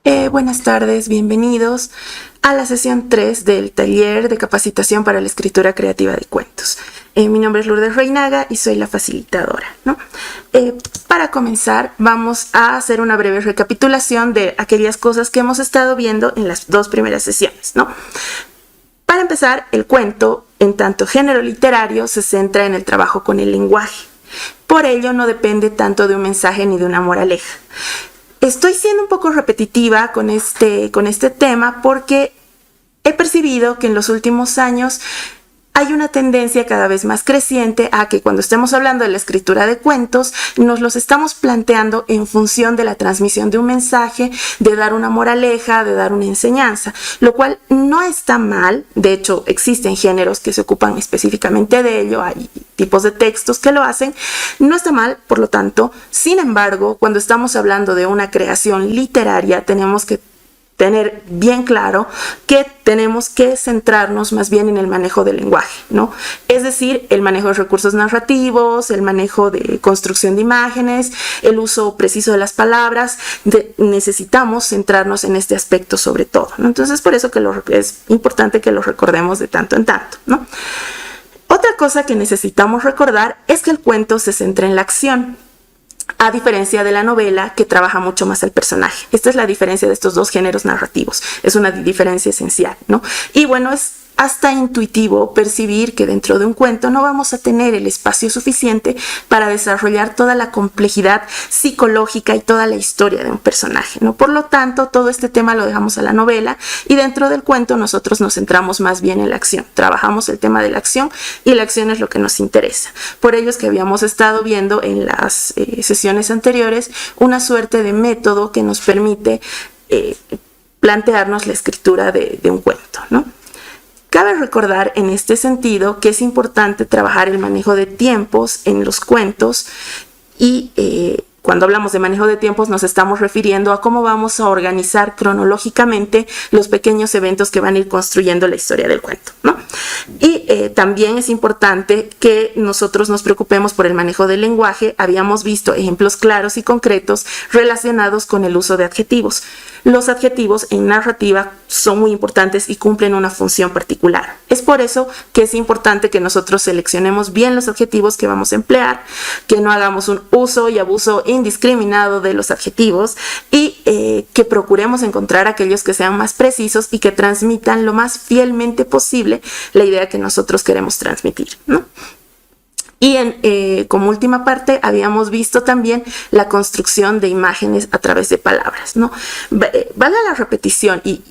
Buenas tardes, bienvenidos a la sesión 3 del taller de capacitación para la escritura creativa de cuentos. Mi nombre es Lourdes Reinaga y soy la facilitadora, ¿no? Para comenzar, vamos a hacer una breve recapitulación de aquellas cosas que hemos estado viendo en las dos primeras sesiones, ¿no? Para empezar, el cuento, en tanto género literario, se centra en el trabajo con el lenguaje. Por ello, no depende tanto de un mensaje ni de una moraleja. Estoy siendo un poco repetitiva con este tema porque he percibido que en los últimos años hay una tendencia cada vez más creciente a que cuando estemos hablando de la escritura de cuentos, nos los estamos planteando en función de la transmisión de un mensaje, de dar una moraleja, de dar una enseñanza, lo cual no está mal. De hecho, existen géneros que se ocupan específicamente de ello, hay tipos de textos que lo hacen, no está mal, por lo tanto. Sin embargo, cuando estamos hablando de una creación literaria, tenemos que tener bien claro que tenemos que centrarnos más bien en el manejo del lenguaje, ¿no? Es decir, el manejo de recursos narrativos, el manejo de construcción de imágenes, el uso preciso de las palabras. Necesitamos centrarnos en este aspecto sobre todo, ¿no? Entonces, por eso que es importante que lo recordemos de tanto en tanto, ¿no? Otra cosa que necesitamos recordar es que el cuento se centra en la acción, a diferencia de la novela, que trabaja mucho más el personaje. Esta es la diferencia de estos dos géneros narrativos. Es una diferencia esencial, ¿no? Y bueno, es hasta intuitivo percibir que dentro de un cuento no vamos a tener el espacio suficiente para desarrollar toda la complejidad psicológica y toda la historia de un personaje, ¿no? Por lo tanto, todo este tema lo dejamos a la novela y dentro del cuento nosotros nos centramos más bien en la acción. Trabajamos el tema de la acción y la acción es lo que nos interesa. Por ello es que habíamos estado viendo en las sesiones anteriores una suerte de método que nos permite plantearnos la escritura de un cuento, ¿no? Cabe recordar en este sentido que es importante trabajar el manejo de tiempos en los cuentos y cuando hablamos de manejo de tiempos nos estamos refiriendo a cómo vamos a organizar cronológicamente los pequeños eventos que van a ir construyendo la historia del cuento, ¿no? Y también es importante que nosotros nos preocupemos por el manejo del lenguaje. Habíamos visto ejemplos claros y concretos relacionados con el uso de adjetivos. Los adjetivos en narrativa son muy importantes y cumplen una función particular. Es por eso que es importante que nosotros seleccionemos bien los adjetivos que vamos a emplear, que no hagamos un uso y abuso indiscriminado de los adjetivos y que procuremos encontrar aquellos que sean más precisos y que transmitan lo más fielmente posible la idea que nosotros queremos transmitir, ¿no? Y como última parte habíamos visto también la construcción de imágenes a través de palabras, ¿no? Valga la repetición y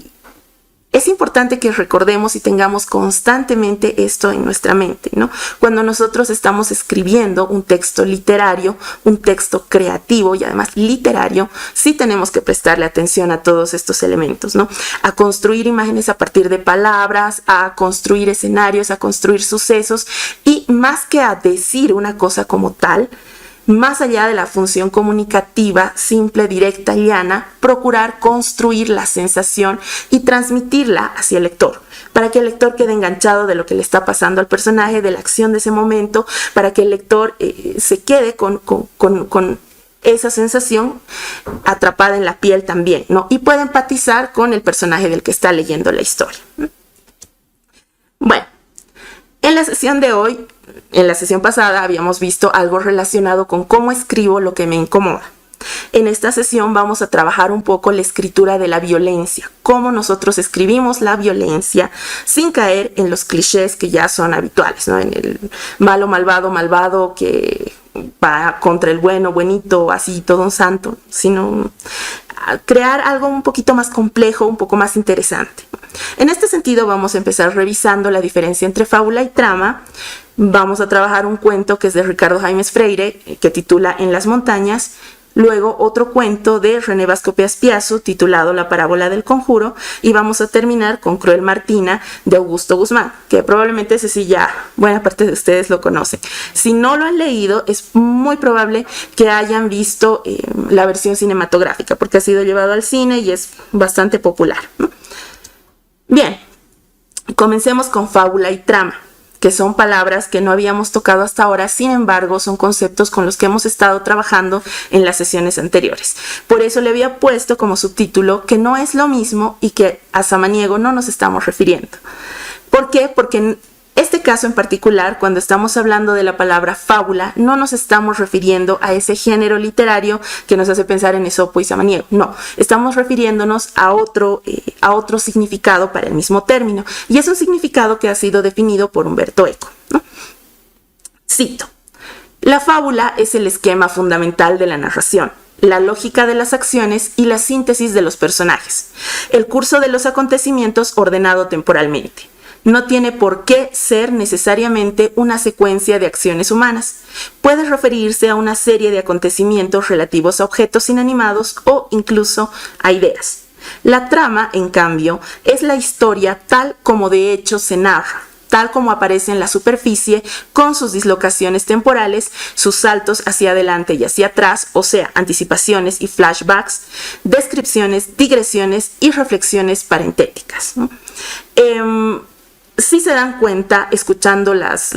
es importante que recordemos y tengamos constantemente esto en nuestra mente, ¿no? Cuando nosotros estamos escribiendo un texto literario, un texto creativo y además literario, sí tenemos que prestarle atención a todos estos elementos, ¿no? A construir imágenes a partir de palabras, a construir escenarios, a construir sucesos y más que a decir una cosa como tal, más allá de la función comunicativa, simple, directa y llana, procurar construir la sensación y transmitirla hacia el lector, para que el lector quede enganchado de lo que le está pasando al personaje, de la acción de ese momento, para que el lector se quede con esa sensación atrapada en la piel también, ¿no? Y pueda empatizar con el personaje del que está leyendo la historia. Bueno, en la sesión de hoy, en la sesión pasada habíamos visto algo relacionado con cómo escribo lo que me incomoda. En esta sesión vamos a trabajar un poco la escritura de la violencia, cómo nosotros escribimos la violencia sin caer en los clichés que ya son habituales, ¿no? En el malo, malvado, malvado que va contra el bueno, buenito, así todo un santo, sino crear algo un poquito más complejo, un poco más interesante. En este sentido vamos a empezar revisando la diferencia entre fábula y trama. Vamos a trabajar un cuento que es de Ricardo Jaimes Freire, que titula En las montañas. Luego otro cuento de René Bascope Azpiazu titulado La parábola del conjuro y vamos a terminar con Cruel Martina de Augusto Guzmán, que probablemente ese sí ya buena parte de ustedes lo conocen. Si no lo han leído es muy probable que hayan visto la versión cinematográfica porque ha sido llevado al cine y es bastante popular, ¿no? Bien, comencemos con fábula y trama. que son palabras que no habíamos tocado hasta ahora, sin embargo son conceptos con los que hemos estado trabajando en las sesiones anteriores. Por eso le había puesto como subtítulo que no es lo mismo y que a samaniego no nos estamos refiriendo. ¿Por qué? Porque en este caso en particular, cuando estamos hablando de la palabra fábula, no nos estamos refiriendo a ese género literario que nos hace pensar en Esopo y Samaniego. No, estamos refiriéndonos a otro significado para el mismo término. Y es un significado que ha sido definido por Umberto Eco, ¿no? Cito: la fábula es el esquema fundamental de la narración, la lógica de las acciones y la síntesis de los personajes, el curso de los acontecimientos ordenado temporalmente. No tiene por qué ser necesariamente una secuencia de acciones humanas. Puede referirse a una serie de acontecimientos relativos a objetos inanimados o incluso a ideas. La trama, en cambio, es la historia tal como de hecho se narra, tal como aparece en la superficie, con sus dislocaciones temporales, sus saltos hacia adelante y hacia atrás, o sea, anticipaciones y flashbacks, descripciones, digresiones y reflexiones parentéticas, ¿no? Si se dan cuenta, escuchando las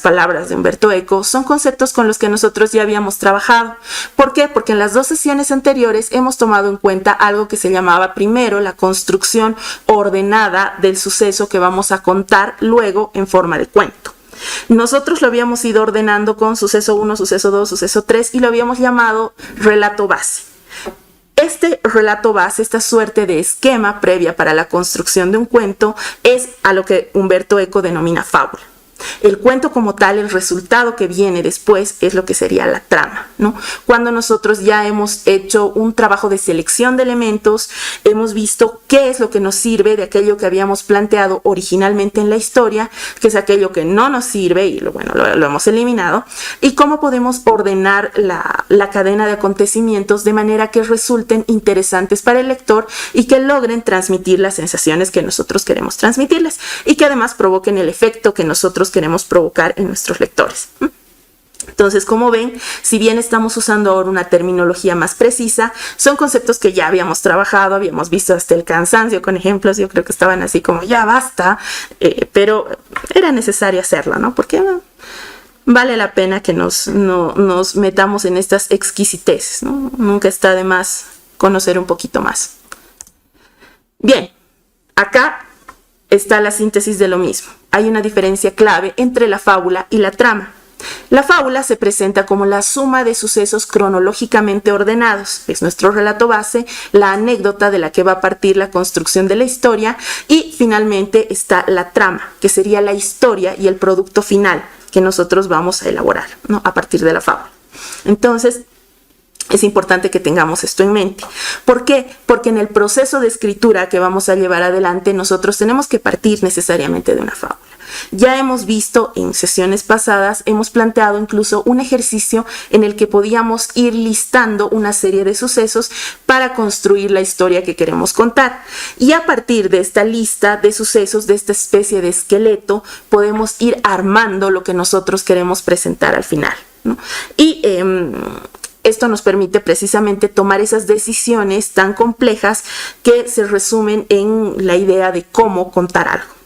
palabras de Umberto Eco, son conceptos con los que nosotros ya habíamos trabajado. ¿Por qué? Porque en las dos sesiones anteriores hemos tomado en cuenta algo que se llamaba primero la construcción ordenada del suceso que vamos a contar luego en forma de cuento. Nosotros lo habíamos ido ordenando con suceso 1, suceso 2, suceso 3 y lo habíamos llamado relato base. Este relato base, esta suerte de esquema previa para la construcción de un cuento, es a lo que Umberto Eco denomina fábula. El cuento como tal, el resultado que viene después, es lo que sería la trama, ¿no? Cuando nosotros ya hemos hecho un trabajo de selección de elementos, hemos visto qué es lo que nos sirve de aquello que habíamos planteado originalmente en la historia, que es aquello que no nos sirve y lo hemos eliminado, y cómo podemos ordenar la cadena de acontecimientos de manera que resulten interesantes para el lector y que logren transmitir las sensaciones que nosotros queremos transmitirles y que además provoquen el efecto que nosotros queremos provocar en nuestros lectores. Entonces, como ven, si bien estamos usando ahora una terminología más precisa, son conceptos que ya habíamos trabajado, habíamos visto hasta el cansancio con ejemplos. Yo creo que estaban así como ya basta, pero era necesario hacerlo, ¿no? Porque vale la pena que nos metamos en estas exquisiteces, ¿no? Nunca está de más conocer un poquito más. Bien, acá está la síntesis de lo mismo. Hay una diferencia clave entre la fábula y la trama. La fábula se presenta como la suma de sucesos cronológicamente ordenados. Es nuestro relato base, la anécdota de la que va a partir la construcción de la historia, y finalmente está la trama, que sería la historia y el producto final que nosotros vamos a elaborar, ¿no? A partir de la fábula. Entonces, es importante que tengamos esto en mente. ¿Por qué? Porque en el proceso de escritura que vamos a llevar adelante, nosotros tenemos que partir necesariamente de una fábula. Ya hemos visto en sesiones pasadas, hemos planteado incluso un ejercicio en el que podíamos ir listando una serie de sucesos para construir la historia que queremos contar. Y a partir de esta lista de sucesos, de esta especie de esqueleto, podemos ir armando lo que nosotros queremos presentar al final, ¿no? Y esto nos permite precisamente tomar esas decisiones tan complejas que se resumen en la idea de cómo contar algo.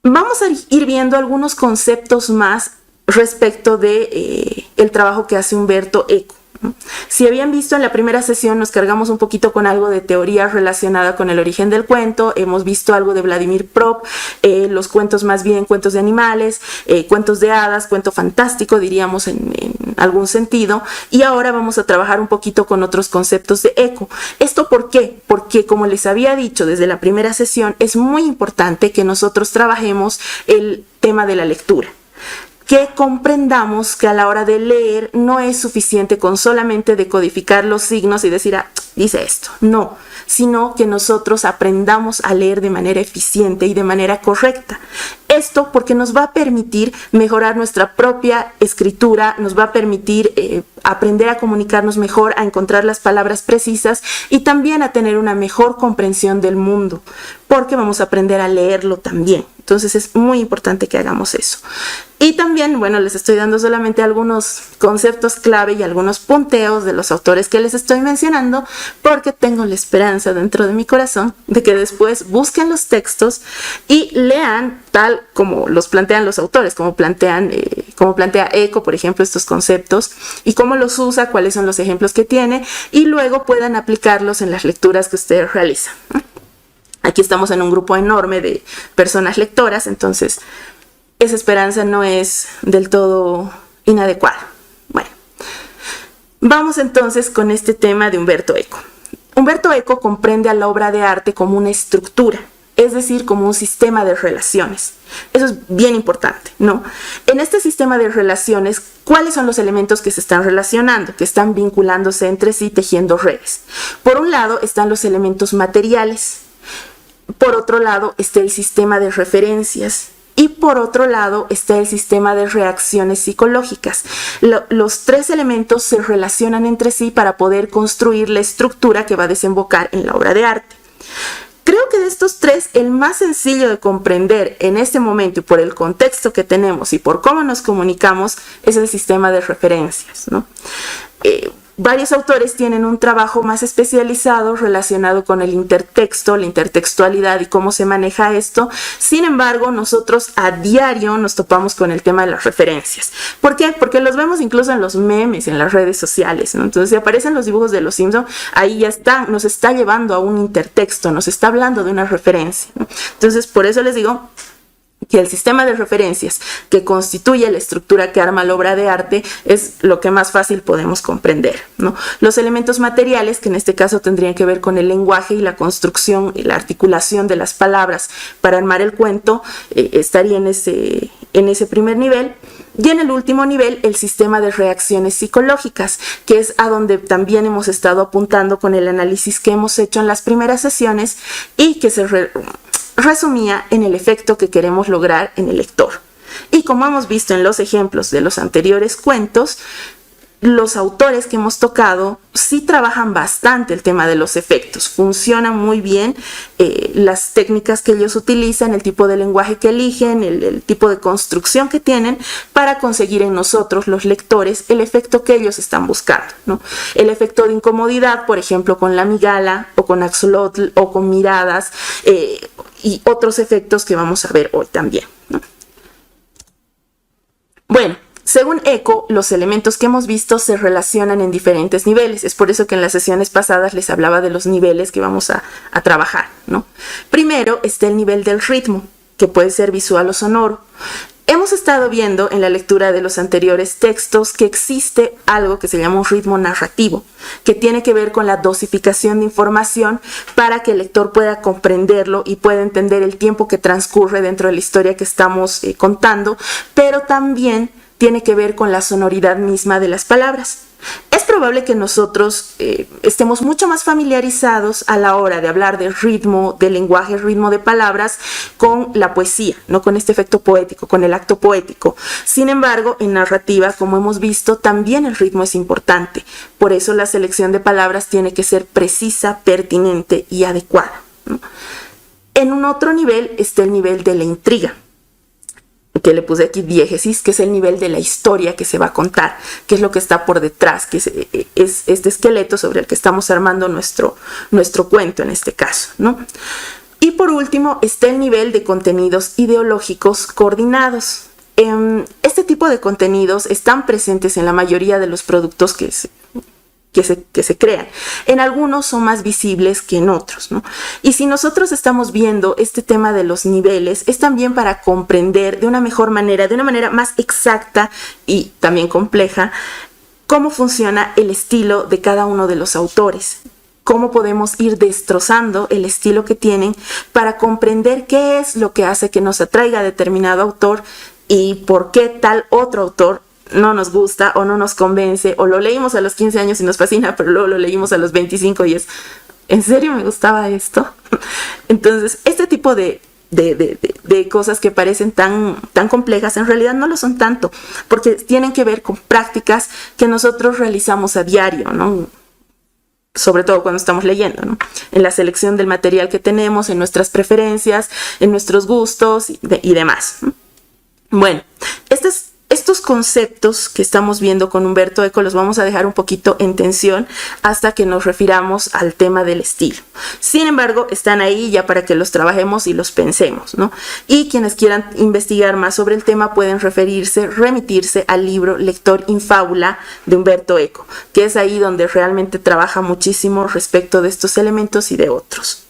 Vamos a ir viendo algunos conceptos más respecto de el trabajo que hace Umberto Eco. Si habían visto en la primera sesión, nos cargamos un poquito con algo de teoría relacionada con el origen del cuento. Hemos visto algo de Vladimir Prop, los cuentos más bien cuentos de animales, cuentos de hadas, cuento fantástico diríamos en algún sentido, y ahora vamos a trabajar un poquito con otros conceptos de Eco. ¿Esto por qué? Porque, como les había dicho desde la primera sesión, es muy importante que nosotros trabajemos el tema de la lectura, que comprendamos que a la hora de leer no es suficiente con solamente decodificar los signos y decir, dice esto. No, sino que nosotros aprendamos a leer de manera eficiente y de manera correcta. Esto porque nos va a permitir mejorar nuestra propia escritura, nos va a permitir aprender a comunicarnos mejor, a encontrar las palabras precisas y también a tener una mejor comprensión del mundo. porque vamos a aprender a leerlo también. Entonces es muy importante que hagamos eso. Y también, bueno, les estoy dando solamente algunos conceptos clave y algunos punteos de los autores que les estoy mencionando, porque tengo la esperanza dentro de mi corazón de que después busquen los textos y lean tal como los plantean los autores, como plantea Eco, por ejemplo, estos conceptos y cómo los usa, cuáles son los ejemplos que tiene, y luego puedan aplicarlos en las lecturas que ustedes realizan. Aquí estamos en un grupo enorme de personas lectoras, entonces esa esperanza no es del todo inadecuada. Bueno, vamos entonces con este tema de Umberto Eco. Umberto Eco comprende a la obra de arte como una estructura, es decir, como un sistema de relaciones. Eso es bien importante, ¿no? En este sistema de relaciones, ¿cuáles son los elementos que se están relacionando, que están vinculándose entre sí, tejiendo redes? Por un lado están los elementos materiales. Por otro lado está el sistema de referencias y por otro lado está el sistema de reacciones psicológicas. Los tres elementos se relacionan entre sí para poder construir la estructura que va a desembocar en la obra de arte. Creo que de estos tres, el más sencillo de comprender en este momento y por el contexto que tenemos y por cómo nos comunicamos es el sistema de referencias, ¿no? Varios autores tienen un trabajo más especializado relacionado con el intertexto, la intertextualidad y cómo se maneja esto. Sin embargo, nosotros a diario nos topamos con el tema de las referencias. ¿Por qué? Porque los vemos incluso en los memes, en las redes sociales, ¿no? Entonces, si aparecen los dibujos de los Simpson, ahí ya está, nos está llevando a un intertexto, nos está hablando de una referencia, ¿no? Entonces, por eso les digo que el sistema de referencias que constituye la estructura que arma la obra de arte es lo que más fácil podemos comprender, ¿no? Los elementos materiales, que en este caso tendrían que ver con el lenguaje y la construcción y la articulación de las palabras para armar el cuento, estaría en ese primer nivel. Y en el último nivel, el sistema de reacciones psicológicas, que es a donde también hemos estado apuntando con el análisis que hemos hecho en las primeras sesiones y que se resumía en el efecto que queremos lograr en el lector. Y como hemos visto en los ejemplos de los anteriores cuentos, los autores que hemos tocado sí trabajan bastante el tema de los efectos, funcionan muy bien las técnicas que ellos utilizan, el tipo de lenguaje que eligen, el tipo de construcción que tienen para conseguir en nosotros, los lectores, el efecto que ellos están buscando, ¿no? El efecto de incomodidad, por ejemplo, con la migala o con axolotl o con miradas y otros efectos que vamos a ver hoy también, ¿no? Bueno, según Eco, los elementos que hemos visto se relacionan en diferentes niveles. Es por eso que en las sesiones pasadas les hablaba de los niveles que vamos a trabajar, ¿no? Primero está el nivel del ritmo, que puede ser visual o sonoro. Hemos estado viendo en la lectura de los anteriores textos que existe algo que se llama un ritmo narrativo, que tiene que ver con la dosificación de información para que el lector pueda comprenderlo y pueda entender el tiempo que transcurre dentro de la historia que estamos contando, pero también tiene que ver con la sonoridad misma de las palabras. Es probable que nosotros estemos mucho más familiarizados a la hora de hablar del ritmo, del lenguaje, ritmo de palabras, con la poesía, no con este efecto poético, con el acto poético. Sin embargo, en narrativa, como hemos visto, también el ritmo es importante. Por eso la selección de palabras tiene que ser precisa, pertinente y adecuada, ¿no? En un otro nivel está el nivel de la intriga, que le puse aquí diégesis, que es el nivel de la historia que se va a contar, que es lo que está por detrás, que es este esqueleto sobre el que estamos armando nuestro cuento en este caso, ¿no? Y por último está el nivel de contenidos ideológicos coordinados. Este tipo de contenidos están presentes en la mayoría de los productos que se crean. En algunos son más visibles que en otros, ¿no? Y si nosotros estamos viendo este tema de los niveles, es también para comprender de una mejor manera, de una manera más exacta y también compleja, cómo funciona el estilo de cada uno de los autores. Cómo podemos ir destrozando el estilo que tienen para comprender qué es lo que hace que nos atraiga determinado autor y por qué tal otro autor no nos gusta o no nos convence, o lo leímos a los 15 años y nos fascina, pero luego lo leímos a los 25 y es, ¿en serio me gustaba esto? Entonces, este tipo de cosas que parecen tan complejas, en realidad no lo son tanto, porque tienen que ver con prácticas que nosotros realizamos a diario, ¿no? sobre todo cuando estamos leyendo, ¿no? En la selección del material que tenemos, en nuestras preferencias, en nuestros gustos y demás. Bueno, estos conceptos que estamos viendo con Umberto Eco los vamos a dejar un poquito en tensión hasta que nos refiramos al tema del estilo. Sin embargo, están ahí ya para que los trabajemos y los pensemos, ¿no? Y quienes quieran investigar más sobre el tema pueden remitirse al libro Lector in Fábula de Umberto Eco, que es ahí donde realmente trabaja muchísimo respecto de estos elementos y de otros.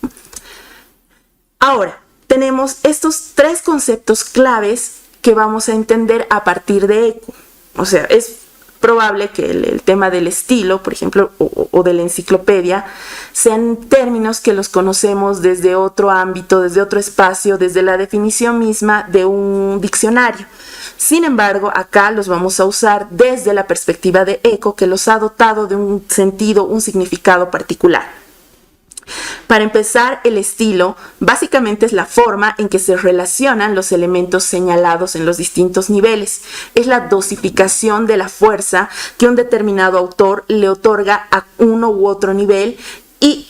Ahora, tenemos estos 3 conceptos claves que vamos a entender a partir de Eco. O sea, es probable que el tema del estilo, por ejemplo, o de la enciclopedia, sean términos que los conocemos desde otro ámbito, desde otro espacio, desde la definición misma de un diccionario. Sin embargo, acá los vamos a usar desde la perspectiva de Eco, que los ha dotado de un sentido, un significado particular. Para empezar, el estilo básicamente es la forma en que se relacionan los elementos señalados en los distintos niveles. Es la dosificación de la fuerza que un determinado autor le otorga a uno u otro nivel y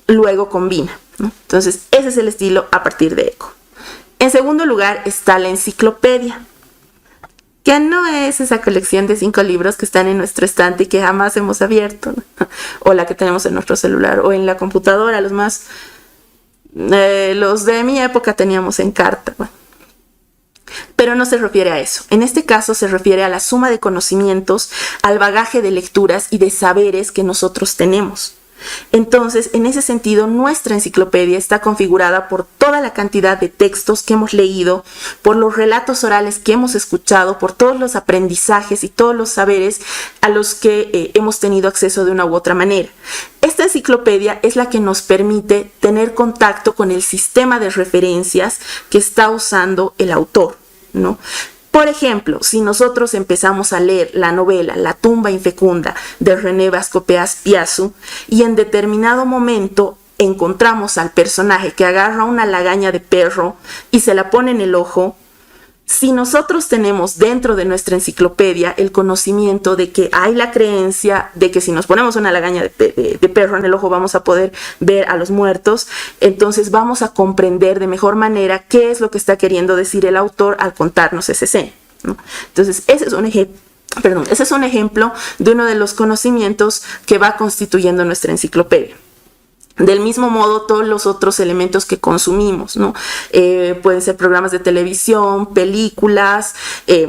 luego combina, ¿no? Entonces, ese es el estilo a partir de Eco. En segundo lugar está la enciclopedia, que no es esa colección de 5 libros que están en nuestro estante y que jamás hemos abierto, ¿no? O la que tenemos en nuestro celular o en la computadora. Los de mi época teníamos en carta, bueno. Pero no se refiere a eso. En este caso se refiere a la suma de conocimientos, al bagaje de lecturas y de saberes que nosotros tenemos. Entonces, en ese sentido, nuestra enciclopedia está configurada por toda la cantidad de textos que hemos leído, por los relatos orales que hemos escuchado, por todos los aprendizajes y todos los saberes a los que hemos tenido acceso de una u otra manera. Esta enciclopedia es la que nos permite tener contacto con el sistema de referencias que está usando el autor, ¿no? Por ejemplo, si nosotros empezamos a leer la novela La tumba infecunda de René Bascopeas Piazzu y en determinado momento encontramos al personaje que agarra una lagaña de perro y se la pone en el ojo, si nosotros tenemos dentro de nuestra enciclopedia el conocimiento de que hay la creencia de que si nos ponemos una lagaña de perro en el ojo vamos a poder ver a los muertos, entonces vamos a comprender de mejor manera qué es lo que está queriendo decir el autor al contarnos esa escena, ¿no? Entonces, ese es un ejemplo de uno de los conocimientos que va constituyendo nuestra enciclopedia. Del mismo modo, todos los otros elementos que consumimos, ¿no? Pueden ser programas de televisión, películas,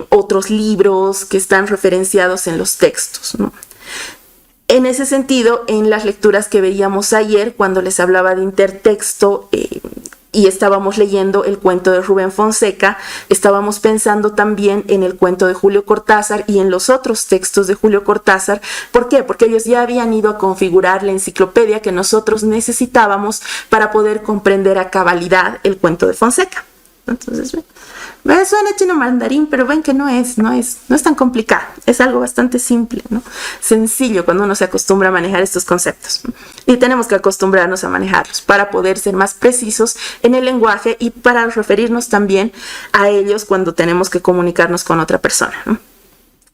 otros libros que están referenciados en los textos, ¿no? En ese sentido, en las lecturas que veíamos ayer, cuando les hablaba de intertexto, y estábamos leyendo el cuento de Rubén Fonseca, estábamos pensando también en el cuento de Julio Cortázar y en los otros textos de Julio Cortázar. ¿Por qué? Porque ellos ya habían ido a configurar la enciclopedia que nosotros necesitábamos para poder comprender a cabalidad el cuento de Fonseca. Entonces, suena chino mandarín, pero ven que no es tan complicado, es algo bastante simple, ¿no? Sencillo cuando uno se acostumbra a manejar estos conceptos, ¿no? Y tenemos que acostumbrarnos a manejarlos para poder ser más precisos en el lenguaje y para referirnos también a ellos cuando tenemos que comunicarnos con otra persona, ¿no?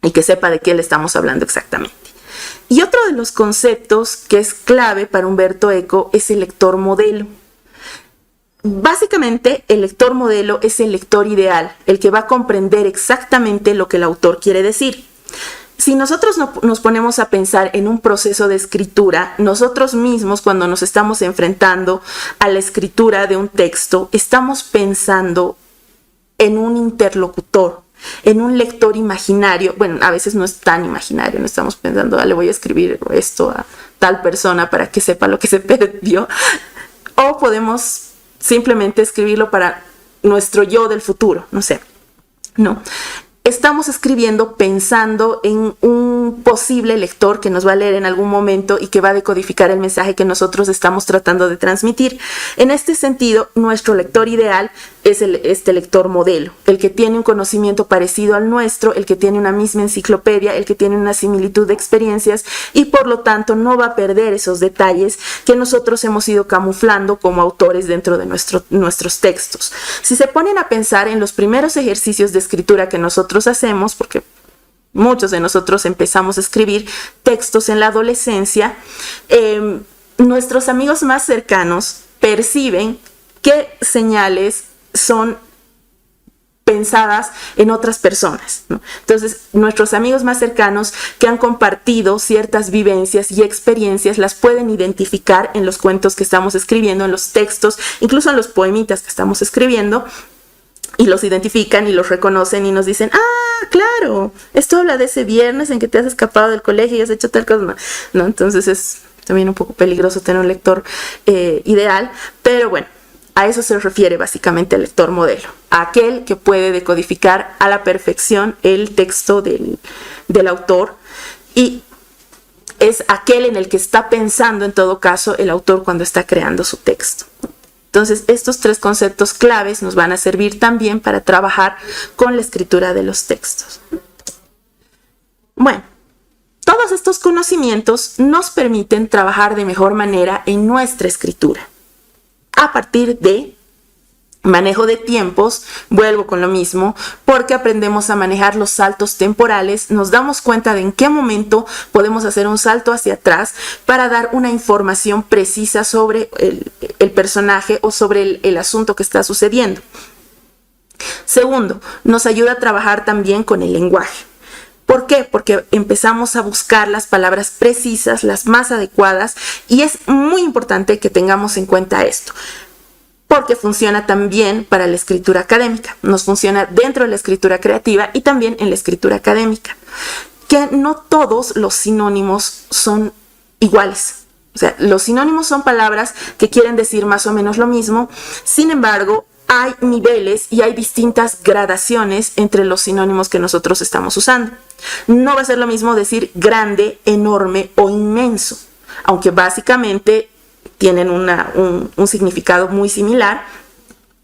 Y que sepa de qué le estamos hablando exactamente. Y otro de los conceptos que es clave para Umberto Eco es el lector modelo. Básicamente, el lector modelo es el lector ideal, el que va a comprender exactamente lo que el autor quiere decir. Si nosotros nos ponemos a pensar en un proceso de escritura, nosotros mismos cuando nos estamos enfrentando a la escritura de un texto, estamos pensando en un interlocutor, en un lector imaginario. Bueno, a veces no es tan imaginario, no estamos pensando, le voy a escribir esto a tal persona para que sepa lo que se perdió. O podemos simplemente escribirlo para nuestro yo del futuro, no sé. No. Estamos escribiendo pensando en un posible lector que nos va a leer en algún momento y que va a decodificar el mensaje que nosotros estamos tratando de transmitir. En este sentido, nuestro lector ideal es este lector modelo, el que tiene un conocimiento parecido al nuestro, el que tiene una misma enciclopedia, el que tiene una similitud de experiencias y por lo tanto no va a perder esos detalles que nosotros hemos ido camuflando como autores dentro de nuestros textos. Si se ponen a pensar en los primeros ejercicios de escritura que nosotros hacemos, porque muchos de nosotros empezamos a escribir textos en la adolescencia, nuestros amigos más cercanos perciben qué señales son pensadas en otras personas, ¿no? Entonces, nuestros amigos más cercanos que han compartido ciertas vivencias y experiencias las pueden identificar en los cuentos que estamos escribiendo, en los textos, incluso en los poemitas que estamos escribiendo, y los identifican y los reconocen y nos dicen, ah, claro, esto habla de ese viernes en que te has escapado del colegio y has hecho tal cosa, ¿no? Entonces es también un poco peligroso tener un lector ideal, pero bueno, a eso se refiere básicamente el lector modelo, a aquel que puede decodificar a la perfección el texto del autor, y es aquel en el que está pensando en todo caso el autor cuando está creando su texto. Entonces, estos 3 conceptos claves nos van a servir también para trabajar con la escritura de los textos. Bueno, todos estos conocimientos nos permiten trabajar de mejor manera en nuestra escritura. A partir de manejo de tiempos, vuelvo con lo mismo, porque aprendemos a manejar los saltos temporales, nos damos cuenta de en qué momento podemos hacer un salto hacia atrás para dar una información precisa sobre el personaje o sobre el asunto que está sucediendo. Segundo, nos ayuda a trabajar también con el lenguaje. ¿Por qué? Porque empezamos a buscar las palabras precisas, las más adecuadas, y es muy importante que tengamos en cuenta esto, porque funciona también para la escritura académica, nos funciona dentro de la escritura creativa y también en la escritura académica, que no todos los sinónimos son iguales. O sea, los sinónimos son palabras que quieren decir más o menos lo mismo, sin embargo, hay niveles y hay distintas gradaciones entre los sinónimos que nosotros estamos usando. No va a ser lo mismo decir grande, enorme o inmenso, aunque básicamente tienen un significado muy similar.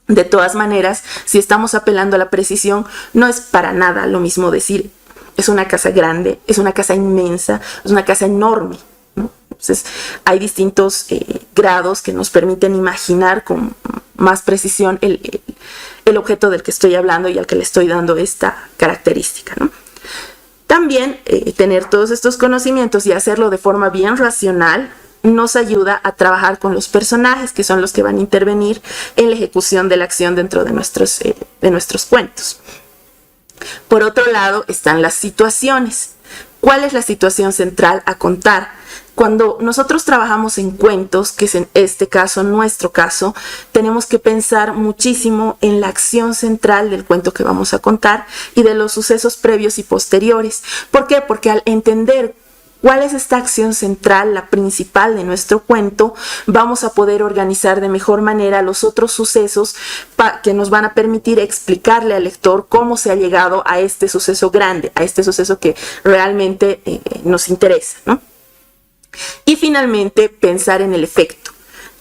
De todas maneras, si estamos apelando a la precisión, no es para nada lo mismo decir es una casa grande, es una casa inmensa, es una casa enorme, ¿no? Entonces, hay distintos grados que nos permiten imaginar con más precisión el objeto del que estoy hablando y al que le estoy dando esta característica, ¿no? También tener todos estos conocimientos y hacerlo de forma bien racional nos ayuda a trabajar con los personajes, que son los que van a intervenir en la ejecución de la acción dentro de nuestros cuentos. Por otro lado están las situaciones. ¿Cuál es la situación central a contar? Cuando nosotros trabajamos en cuentos, que es en este caso, nuestro caso, tenemos que pensar muchísimo en la acción central del cuento que vamos a contar y de los sucesos previos y posteriores. ¿Por qué? Porque al entender cuál es esta acción central, la principal de nuestro cuento, vamos a poder organizar de mejor manera los otros sucesos que nos van a permitir explicarle al lector cómo se ha llegado a este suceso grande, a este suceso que realmente nos interesa, ¿no? Y finalmente, pensar en el efecto.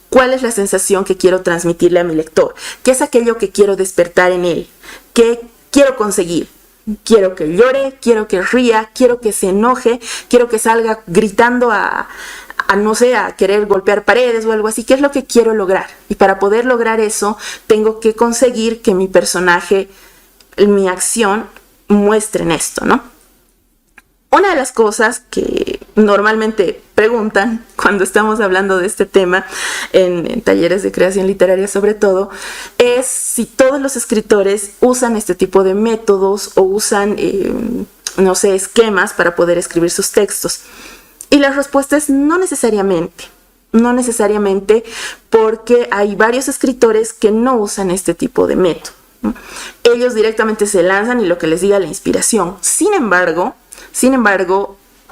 ¿Cuál es la sensación que quiero transmitirle a mi lector? ¿Qué es aquello que quiero despertar en él? ¿Qué quiero conseguir? Quiero que llore, quiero que ría, quiero que se enoje, quiero que salga gritando no sé, a querer golpear paredes o algo así. ¿Qué es lo que quiero lograr? Y para poder lograr eso, tengo que conseguir que mi personaje, mi acción, muestren esto, ¿no? Una de las cosas que normalmente preguntan cuando estamos hablando de este tema en talleres de creación literaria sobre todo, es si todos los escritores usan este tipo de métodos o usan, no sé, esquemas para poder escribir sus textos. Y la respuesta es no necesariamente. No necesariamente, porque hay varios escritores que no usan este tipo de método, ¿no? Ellos directamente se lanzan y lo que les diga la inspiración. Sin embargo,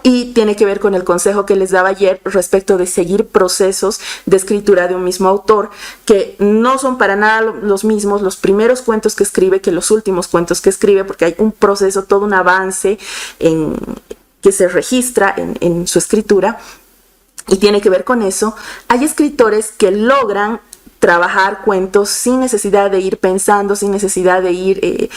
y tiene que ver con el consejo que les daba ayer respecto de seguir procesos de escritura de un mismo autor, que no son para nada los mismos los primeros cuentos que escribe que los últimos cuentos que escribe, porque hay un proceso, todo un avance que se registra en su escritura, y tiene que ver con eso. Hay escritores que logran trabajar cuentos sin necesidad de ir pensando, sin necesidad de ir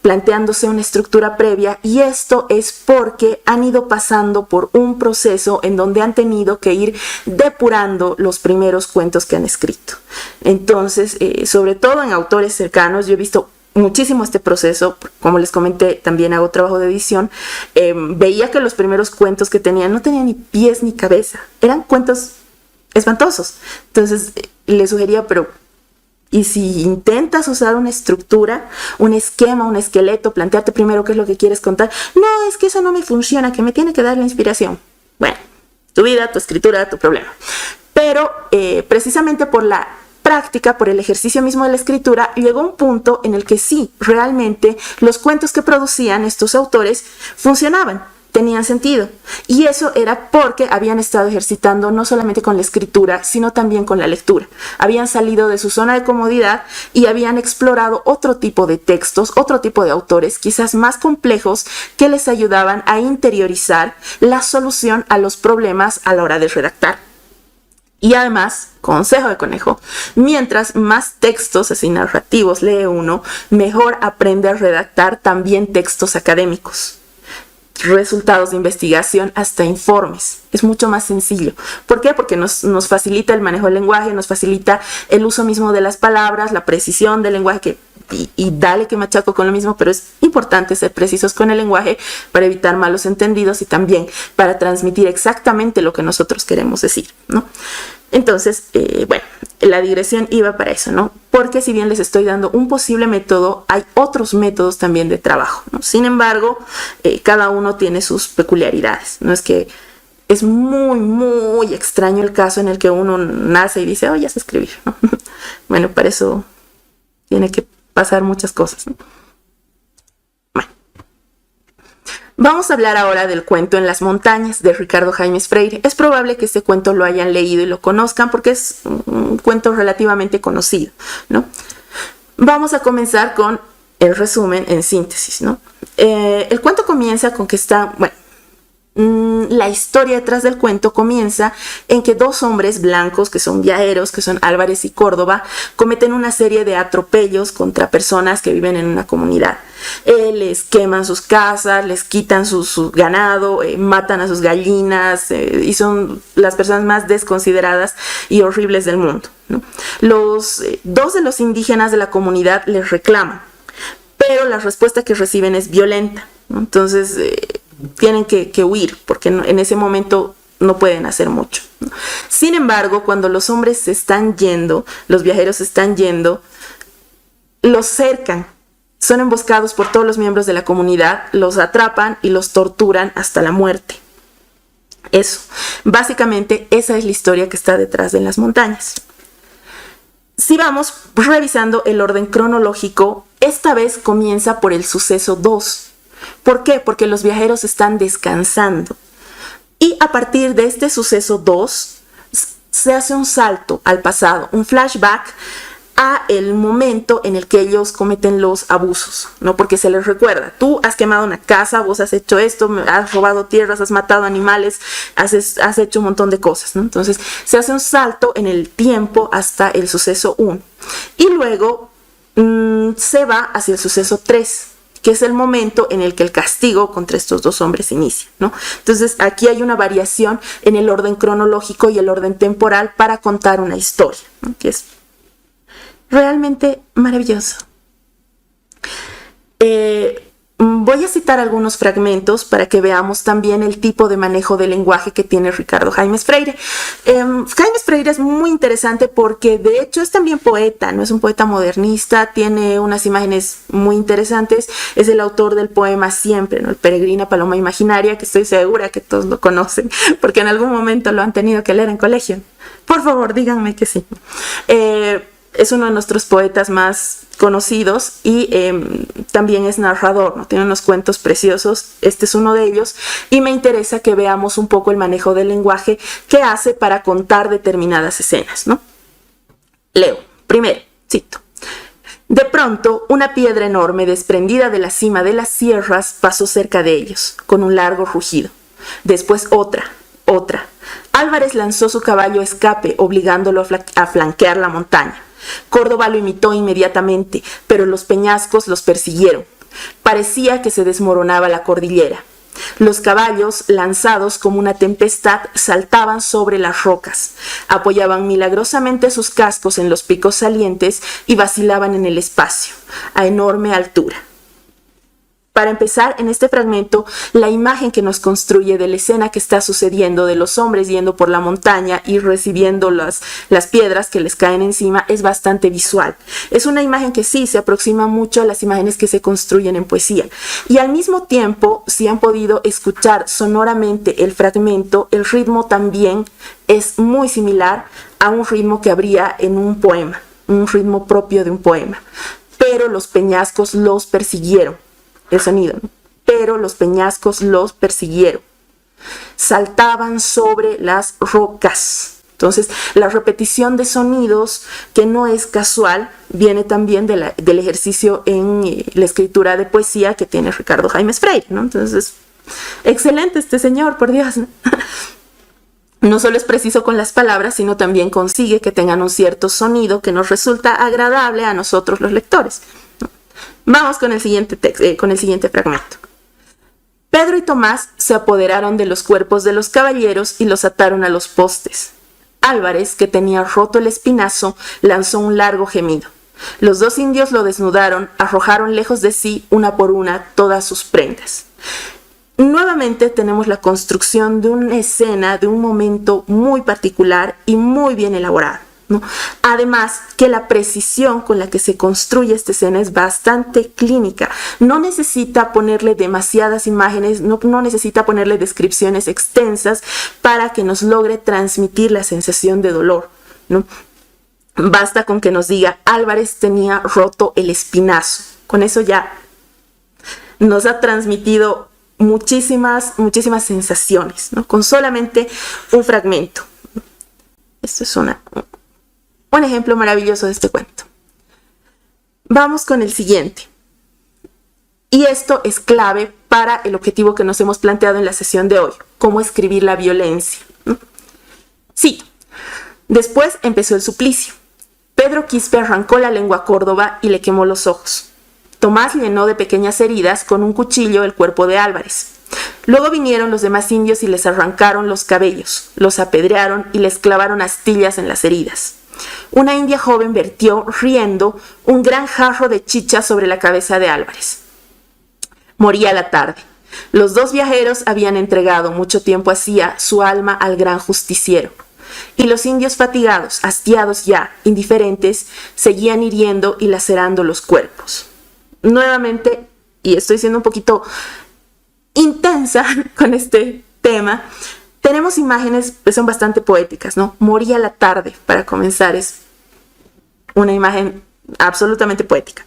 planteándose una estructura previa, y esto es porque han ido pasando por un proceso en donde han tenido que ir depurando los primeros cuentos que han escrito. Entonces, sobre todo en autores cercanos, yo he visto muchísimo este proceso. Como les comenté, también hago trabajo de edición. Veía que los primeros cuentos que tenían no tenían ni pies ni cabeza, eran cuentos espantosos. Entonces les sugería, pero ¿y si intentas usar una estructura, un esquema, un esqueleto, plantearte primero qué es lo que quieres contar? No, es que eso no me funciona, que me tiene que dar la inspiración. Bueno, tu vida, tu escritura, tu problema. Pero precisamente por la práctica, por el ejercicio mismo de la escritura, llegó un punto en el que sí, realmente los cuentos que producían estos autores funcionaban, tenían sentido. Y eso era porque habían estado ejercitando no solamente con la escritura, sino también con la lectura. Habían salido de su zona de comodidad y habían explorado otro tipo de textos, otro tipo de autores, quizás más complejos, que les ayudaban a interiorizar la solución a los problemas a la hora de redactar. Y además, consejo de conejo, mientras más textos así narrativos lee uno, mejor aprende a redactar también textos académicos, resultados de investigación, hasta informes. Es mucho más sencillo. ¿Por qué? Porque nos facilita el manejo del lenguaje, nos facilita el uso mismo de las palabras, la precisión del lenguaje, y dale que machaco con lo mismo, pero es importante ser precisos con el lenguaje para evitar malos entendidos y también para transmitir exactamente lo que nosotros queremos decir, ¿no? Entonces, bueno, la digresión iba para eso, ¿no? Porque si bien les estoy dando un posible método, hay otros métodos también de trabajo, ¿no? Sin embargo, cada uno tiene sus peculiaridades. No es que es muy, muy extraño el caso en el que uno nace y dice, oh, ya sé escribir, ¿no? Bueno, para eso tiene que pasar muchas cosas, ¿no? Bueno. Vamos a hablar ahora del cuento En las montañas de Ricardo Jaimes Freire. Es probable que este cuento lo hayan leído y lo conozcan porque es un cuento relativamente conocido, ¿no? Vamos a comenzar con el resumen en síntesis, ¿no? El cuento comienza con que está, bueno, la historia detrás del cuento comienza en que dos hombres blancos que son viajeros, que son Álvarez y Córdoba, cometen una serie de atropellos contra personas que viven en una comunidad. Les queman sus casas, les quitan su ganado, matan a sus gallinas, y son las personas más desconsideradas y horribles del mundo, ¿no? Dos de los indígenas de la comunidad les reclaman, pero la respuesta que reciben es violenta, ¿no? Entonces tienen que huir porque en ese momento no pueden hacer mucho, ¿no? Sin embargo, cuando los hombres se están yendo, los viajeros se están yendo, los cercan, son emboscados por todos los miembros de la comunidad, los atrapan y los torturan hasta la muerte. Eso, básicamente esa es la historia que está detrás de En las montañas. Si vamos revisando el orden cronológico, esta vez comienza por el suceso 2. ¿Por qué? Porque los viajeros están descansando. Y a partir de este suceso 2, se hace un salto al pasado, un flashback a el momento en el que ellos cometen los abusos, ¿no? Porque se les recuerda, tú has quemado una casa, vos has hecho esto, has robado tierras, has matado animales, has hecho un montón de cosas, ¿no? Entonces se hace un salto en el tiempo hasta el suceso 1. Y luego se va hacia el suceso 3, que es el momento en el que el castigo contra estos dos hombres inicia, ¿no? Entonces aquí hay una variación en el orden cronológico y el orden temporal para contar una historia, ¿no? Que es realmente maravilloso. Voy a citar algunos fragmentos para que veamos también el tipo de manejo del lenguaje que tiene Ricardo Jaimes Freire. Jaimes Freire es muy interesante porque de hecho es también poeta, no es un poeta modernista, tiene unas imágenes muy interesantes, es el autor del poema Siempre, ¿no? El Peregrina Paloma Imaginaria, que estoy segura que todos lo conocen porque en algún momento lo han tenido que leer en colegio. Por favor, díganme que sí. Es uno de nuestros poetas más conocidos y también es narrador, ¿no? Tiene unos cuentos preciosos, este es uno de ellos, y me interesa que veamos un poco el manejo del lenguaje que hace para contar determinadas escenas, ¿no? Leo, primero, cito. De pronto, una piedra enorme desprendida de la cima de las sierras pasó cerca de ellos, con un largo rugido. Después otra. Álvarez lanzó su caballo a escape, obligándolo a flanquear la montaña. Córdoba lo imitó inmediatamente, pero los peñascos los persiguieron. Parecía que se desmoronaba la cordillera. Los caballos, lanzados como una tempestad, saltaban sobre las rocas, apoyaban milagrosamente sus cascos en los picos salientes y vacilaban en el espacio, a enorme altura. Para empezar, en este fragmento, la imagen que nos construye de la escena que está sucediendo de los hombres yendo por la montaña y recibiendo las piedras que les caen encima es bastante visual. Es una imagen que sí se aproxima mucho a las imágenes que se construyen en poesía. Y al mismo tiempo, si han podido escuchar sonoramente el fragmento, el ritmo también es muy similar a un ritmo que habría en un poema, un ritmo propio de un poema. Pero los peñascos los persiguieron. El sonido, ¿no? Pero los peñascos los persiguieron. Saltaban sobre las rocas. Entonces, la repetición de sonidos, que no es casual, viene también del ejercicio en la escritura de poesía que tiene Ricardo Jaimes Freire, ¿no? Entonces, excelente este señor, por Dios, ¿no? No solo es preciso con las palabras, sino también consigue que tengan un cierto sonido que nos resulta agradable a nosotros los lectores. Vamos con el siguiente fragmento. Pedro y Tomás se apoderaron de los cuerpos de los caballeros y los ataron a los postes. Álvarez, que tenía roto el espinazo, lanzó un largo gemido. Los dos indios lo desnudaron, arrojaron lejos de sí, una por una, todas sus prendas. Nuevamente tenemos la construcción de una escena, de un momento muy particular y muy bien elaborado, ¿no? Además que la precisión con la que se construye esta escena es bastante clínica. No necesita ponerle demasiadas imágenes, no necesita ponerle descripciones extensas para que nos logre transmitir la sensación de dolor, ¿no? Basta con que nos diga: Álvarez tenía roto el espinazo. Con eso ya nos ha transmitido muchísimas sensaciones, ¿no? Con solamente un fragmento. Esto es un ejemplo maravilloso de este cuento. Vamos con el siguiente. Y esto es clave para el objetivo que nos hemos planteado en la sesión de hoy: cómo escribir la violencia. Sí, después empezó el suplicio. Pedro Quispe arrancó la lengua a Córdoba y le quemó los ojos. Tomás llenó de pequeñas heridas con un cuchillo el cuerpo de Álvarez. Luego vinieron los demás indios y les arrancaron los cabellos, los apedrearon y les clavaron astillas en las heridas. Una india joven vertió, riendo, un gran jarro de chicha sobre la cabeza de Álvarez. Moría la tarde. Los dos viajeros habían entregado mucho tiempo hacía su alma al gran justiciero. Y los indios fatigados, hastiados ya, indiferentes, seguían hiriendo y lacerando los cuerpos. Nuevamente, y estoy siendo un poquito intensa con este tema, tenemos imágenes que son bastante poéticas, ¿no? Moría la tarde, para comenzar, es una imagen absolutamente poética.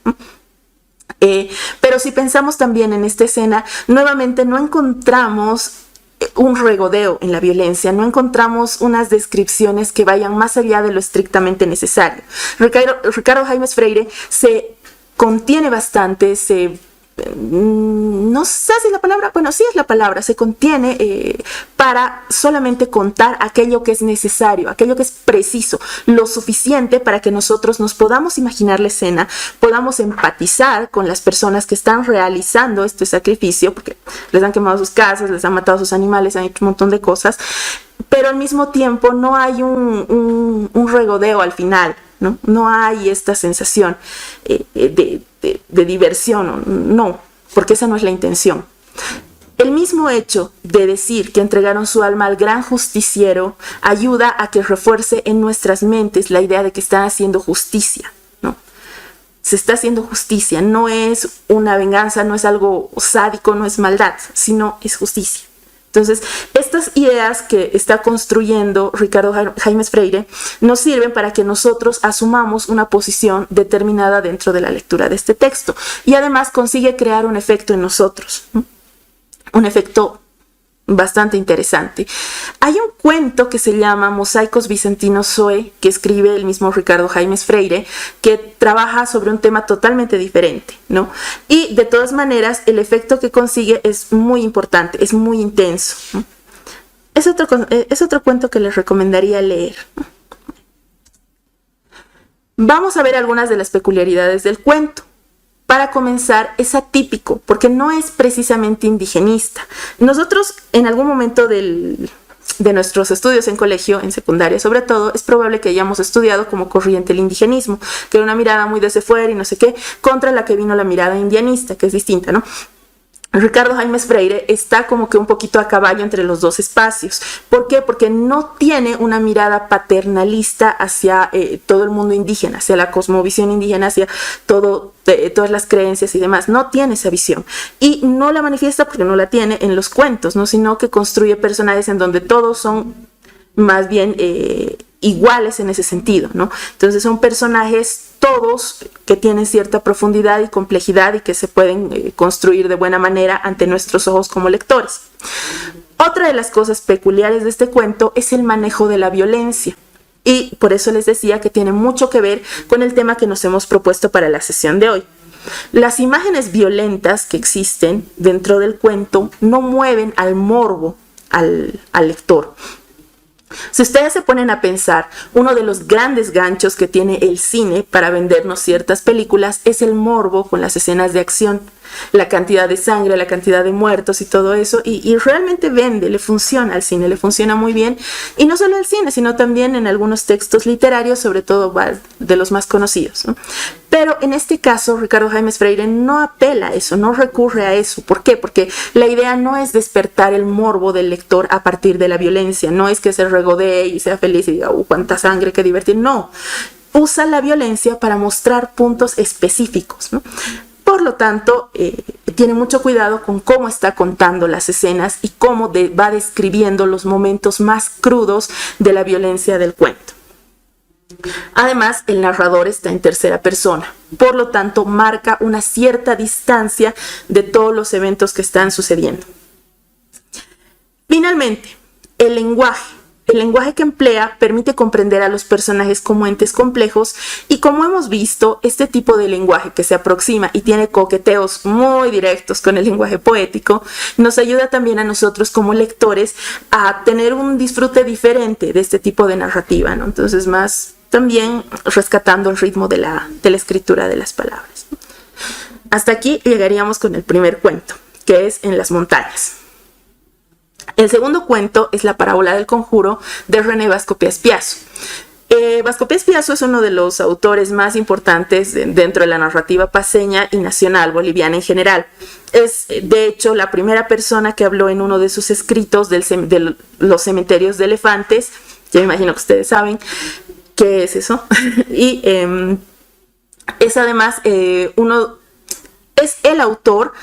Pero si pensamos también en esta escena, nuevamente no encontramos un regodeo en la violencia, no encontramos unas descripciones que vayan más allá de lo estrictamente necesario. Ricardo Jaimes Freire se contiene bastante, no sé si la palabra, bueno, sí es la palabra, se contiene para solamente contar aquello que es necesario, aquello que es preciso, lo suficiente para que nosotros nos podamos imaginar la escena, podamos empatizar con las personas que están realizando este sacrificio, porque les han quemado sus casas, les han matado sus animales, han hecho un montón de cosas, pero al mismo tiempo no hay un regodeo al final. No hay esta sensación de diversión, no, porque esa no es la intención. El mismo hecho de decir que entregaron su alma al gran justiciero ayuda a que refuerce en nuestras mentes la idea de que están haciendo justicia, ¿no? Se está haciendo justicia, no es una venganza, no es algo sádico, no es maldad, sino es justicia. Entonces, estas ideas que está construyendo Ricardo Jaimes Freire nos sirven para que nosotros asumamos una posición determinada dentro de la lectura de este texto. Y además consigue crear un efecto en nosotros, ¿no? Un efecto bastante interesante. Hay un cuento que se llama Mosaicos Vicentinos Zoe, que escribe el mismo Ricardo Jaimes Freire, que trabaja sobre un tema totalmente diferente, ¿no? Y de todas maneras, el efecto que consigue es muy importante, es muy intenso, ¿no? Es otro cuento que les recomendaría leer. Vamos a ver algunas de las peculiaridades del cuento. para comenzar, es atípico, porque no es precisamente indigenista. Nosotros, en algún momento de nuestros estudios en colegio, en secundaria sobre todo, es probable que hayamos estudiado como corriente el indigenismo, que era una mirada muy desde fuera y no sé qué, contra la que vino la mirada indianista, que es distinta, ¿no? Ricardo Jaimes Freire está como que un poquito a caballo entre los dos espacios. ¿Por qué? Porque no tiene una mirada paternalista hacia todo el mundo indígena, hacia la cosmovisión indígena, hacia todas las creencias y demás. No tiene esa visión. Y no la manifiesta porque no la tiene en los cuentos, ¿no? Sino que construye personajes en donde todos son más bien iguales en ese sentido, ¿no? Entonces son personajes todos que tienen cierta profundidad y complejidad y que se pueden construir de buena manera ante nuestros ojos como lectores. Otra de las cosas peculiares de este cuento es el manejo de la violencia. Y por eso les decía que tiene mucho que ver con el tema que nos hemos propuesto para la sesión de hoy. Las imágenes violentas que existen dentro del cuento no mueven al morbo al lector. Si ustedes se ponen a pensar, uno de los grandes ganchos que tiene el cine para vendernos ciertas películas es el morbo con las escenas de acción, la cantidad de sangre, la cantidad de muertos y todo eso, y realmente vende, le funciona al cine, le funciona muy bien, y no solo al cine, sino también en algunos textos literarios, sobre todo de los más conocidos, ¿no? Pero en este caso, Ricardo Jaimes Freire no apela a eso, no recurre a eso. ¿Por qué? Porque la idea no es despertar el morbo del lector a partir de la violencia, no es que se regodee y sea feliz y diga, cuánta sangre, qué divertido, no. Usa la violencia para mostrar puntos específicos, ¿no? Por lo tanto, tiene mucho cuidado con cómo está contando las escenas y cómo va describiendo los momentos más crudos de la violencia del cuento. Además, el narrador está en tercera persona, por lo tanto, marca una cierta distancia de todos los eventos que están sucediendo. Finalmente, el lenguaje. El lenguaje que emplea permite comprender a los personajes como entes complejos y, como hemos visto, este tipo de lenguaje que se aproxima y tiene coqueteos muy directos con el lenguaje poético nos ayuda también a nosotros como lectores a tener un disfrute diferente de este tipo de narrativa, ¿no? Entonces, más también rescatando el ritmo de la escritura de las palabras. Hasta aquí llegaríamos con el primer cuento, que es En las montañas. El segundo cuento es La parábola del conjuro de René Vasco Piazpiazo. Vasco Piazpiazo es uno de los autores más importantes dentro de la narrativa paceña y nacional boliviana en general. Es, de hecho, la primera persona que habló en uno de sus escritos de los cementerios de elefantes. Yo me imagino que ustedes saben qué es eso. Y es además es el autor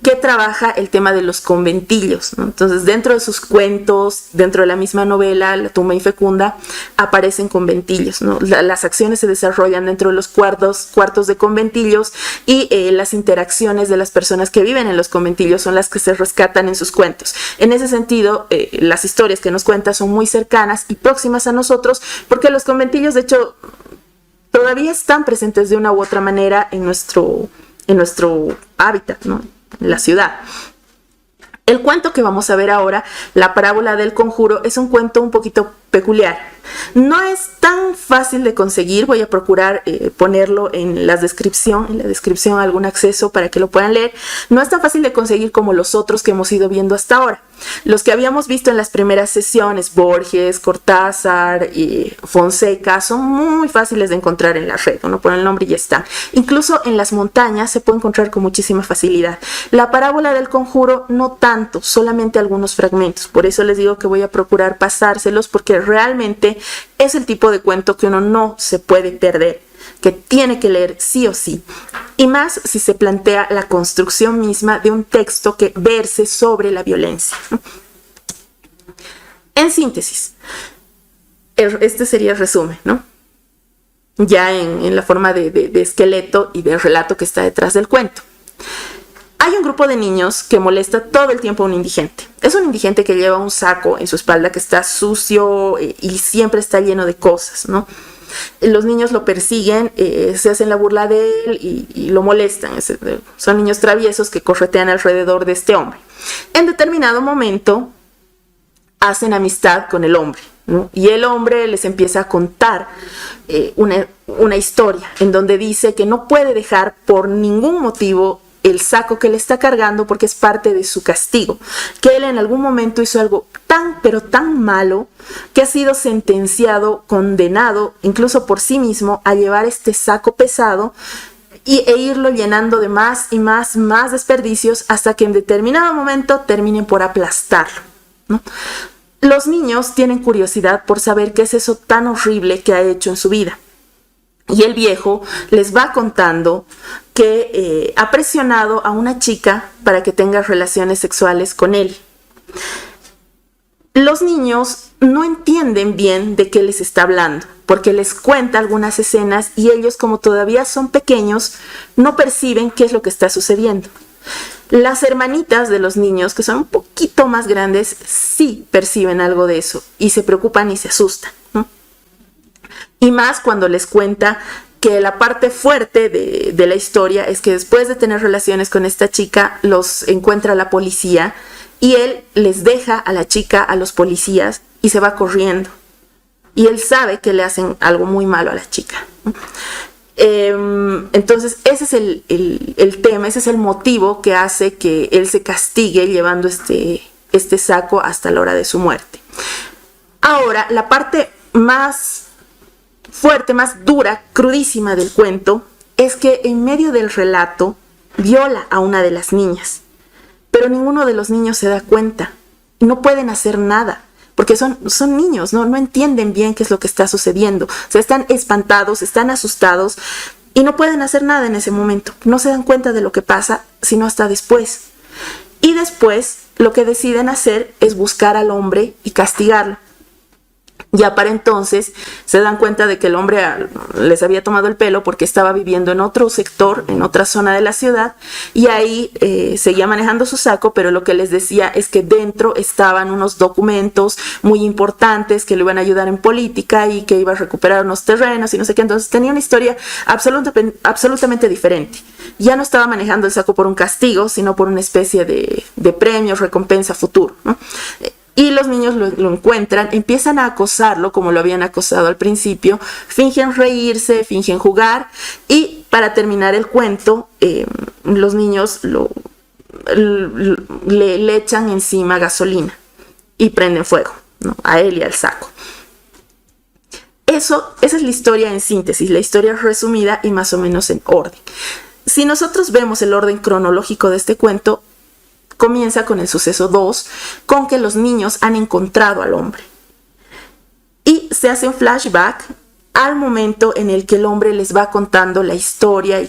que trabaja el tema de los conventillos, ¿no? Entonces, dentro de sus cuentos, dentro de la misma novela, La tumba infecunda, aparecen conventillos, ¿no? Las acciones se desarrollan dentro de los cuartos de conventillos y las interacciones de las personas que viven en los conventillos son las que se rescatan en sus cuentos. En ese sentido, las historias que nos cuenta son muy cercanas y próximas a nosotros, porque los conventillos, de hecho, todavía están presentes de una u otra manera en nuestro hábitat, ¿no? En la ciudad. El cuento que vamos a ver ahora, La parábola del conjuro, es un cuento un poquito peculiar. No es tan fácil de conseguir, voy a procurar ponerlo en la descripción algún acceso para que lo puedan leer. No es tan fácil de conseguir como los otros que hemos ido viendo hasta ahora. Los que habíamos visto en las primeras sesiones, Borges, Cortázar y Fonseca, son muy fáciles de encontrar en la red. Uno pone el nombre y ya está. Incluso en las montañas se puede encontrar con muchísima facilidad. La parábola del conjuro no tanto, solamente algunos fragmentos. Por eso les digo que voy a procurar pasárselos, porque realmente es el tipo de cuento que uno no se puede perder, que tiene que leer sí o sí, y más si se plantea la construcción misma de un texto que verse sobre la violencia. En síntesis, este sería el resumen, ¿no? Ya en la forma de esqueleto y de relato que está detrás del cuento. Hay un grupo de niños que molesta todo el tiempo a un indigente. Es un indigente que lleva un saco en su espalda que está sucio y siempre está lleno de cosas, ¿no? Los niños lo persiguen, se hacen la burla de él y lo molestan. Son niños traviesos que corretean alrededor de este hombre. En determinado momento, hacen amistad con el hombre, ¿no? Y el hombre les empieza a contar una historia en donde dice que no puede dejar por ningún motivo el saco que le está cargando porque es parte de su castigo, que él en algún momento hizo algo tan pero tan malo que ha sido sentenciado, condenado incluso por sí mismo a llevar este saco pesado e irlo llenando de más y más desperdicios hasta que en determinado momento terminen por aplastarlo, ¿no? Los niños tienen curiosidad por saber qué es eso tan horrible que ha hecho en su vida. Y el viejo les va contando que ha presionado a una chica para que tenga relaciones sexuales con él. Los niños no entienden bien de qué les está hablando, porque les cuenta algunas escenas y ellos, como todavía son pequeños, no perciben qué es lo que está sucediendo. Las hermanitas de los niños, que son un poquito más grandes, sí perciben algo de eso y se preocupan y se asustan, ¿no? Y más cuando les cuenta que la parte fuerte de la historia es que después de tener relaciones con esta chica, los encuentra la policía y él les deja a la chica a los policías y se va corriendo. Y él sabe que le hacen algo muy malo a la chica, ¿no? Entonces ese es el tema, ese es el motivo que hace que él se castigue llevando este saco hasta la hora de su muerte. Ahora, la parte más fuerte, más dura, crudísima del cuento es que en medio del relato viola a una de las niñas, pero ninguno de los niños se da cuenta, no pueden hacer nada. Porque son niños, no entienden bien qué es lo que está sucediendo. O sea, están espantados, están asustados y no pueden hacer nada en ese momento. No se dan cuenta de lo que pasa, sino hasta después. Y después lo que deciden hacer es buscar al hombre y castigarlo. Ya para entonces se dan cuenta de que el hombre les había tomado el pelo porque estaba viviendo en otro sector, en otra zona de la ciudad, y ahí seguía manejando su saco, pero lo que les decía es que dentro estaban unos documentos muy importantes que le iban a ayudar en política y que iba a recuperar unos terrenos y no sé qué. Entonces tenía una historia absolutamente diferente. Ya no estaba manejando el saco por un castigo, sino por una especie de premio, recompensa futuro, ¿no? Y los niños lo encuentran, empiezan a acosarlo como lo habían acosado al principio, fingen reírse, fingen jugar y para terminar el cuento, los niños le echan encima gasolina y prenden fuego, ¿no? A él y al saco. Esa es la historia en síntesis, la historia resumida y más o menos en orden. Si nosotros vemos el orden cronológico de este cuento, comienza con el suceso 2, con que los niños han encontrado al hombre. Y se hace un flashback al momento en el que el hombre les va contando la historia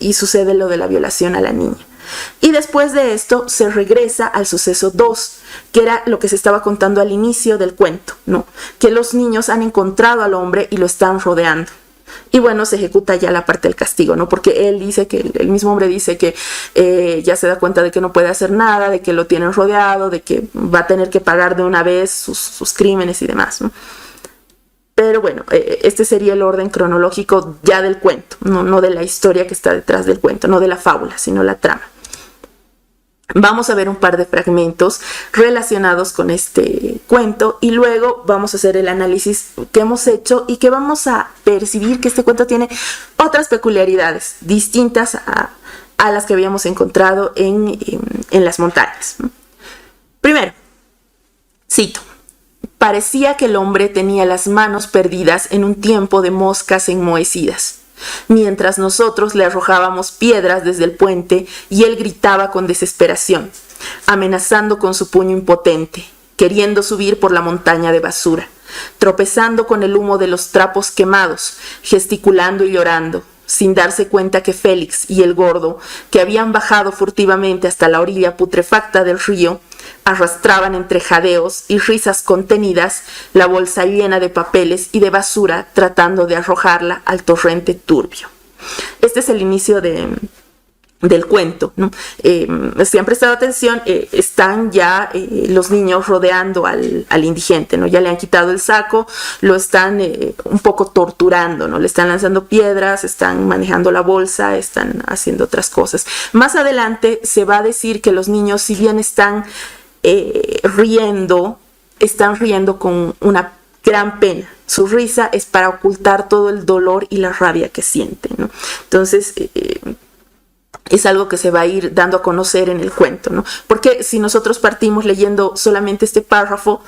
y sucede lo de la violación a la niña. Y después de esto se regresa al suceso 2, que era lo que se estaba contando al inicio del cuento, ¿no? Que los niños han encontrado al hombre y lo están rodeando. Y bueno, se ejecuta ya la parte del castigo, ¿no? Porque él dice que, el mismo hombre dice que ya se da cuenta de que no puede hacer nada, de que lo tienen rodeado, de que va a tener que pagar de una vez sus crímenes y demás, ¿no? Pero bueno, este sería el orden cronológico ya del cuento, no de la historia que está detrás del cuento, no de la fábula, sino la trama. Vamos a ver un par de fragmentos relacionados con este cuento y luego vamos a hacer el análisis que hemos hecho y que vamos a percibir que este cuento tiene otras peculiaridades distintas a las que habíamos encontrado en las montañas. Primero, cito: parecía que el hombre tenía las manos perdidas en un tiempo de moscas enmohecidas, mientras nosotros le arrojábamos piedras desde el puente y él gritaba con desesperación, amenazando con su puño impotente, queriendo subir por la montaña de basura, tropezando con el humo de los trapos quemados, gesticulando y llorando, sin darse cuenta que Félix y el gordo, que habían bajado furtivamente hasta la orilla putrefacta del río, arrastraban entre jadeos y risas contenidas la bolsa llena de papeles y de basura tratando de arrojarla al torrente turbio. Este es el inicio del cuento, ¿no? Si han prestado atención, están ya los niños rodeando al indigente, ¿no? Ya le han quitado el saco, lo están un poco torturando, ¿no? Le están lanzando piedras, están manejando la bolsa, están haciendo otras cosas. Más adelante se va a decir que los niños, si bien están riendo están riendo con una gran pena. Su risa es para ocultar todo el dolor y la rabia que sienten, ¿no? Entonces, es algo que se va a ir dando a conocer en el cuento, ¿no? Porque si nosotros partimos leyendo solamente este párrafo,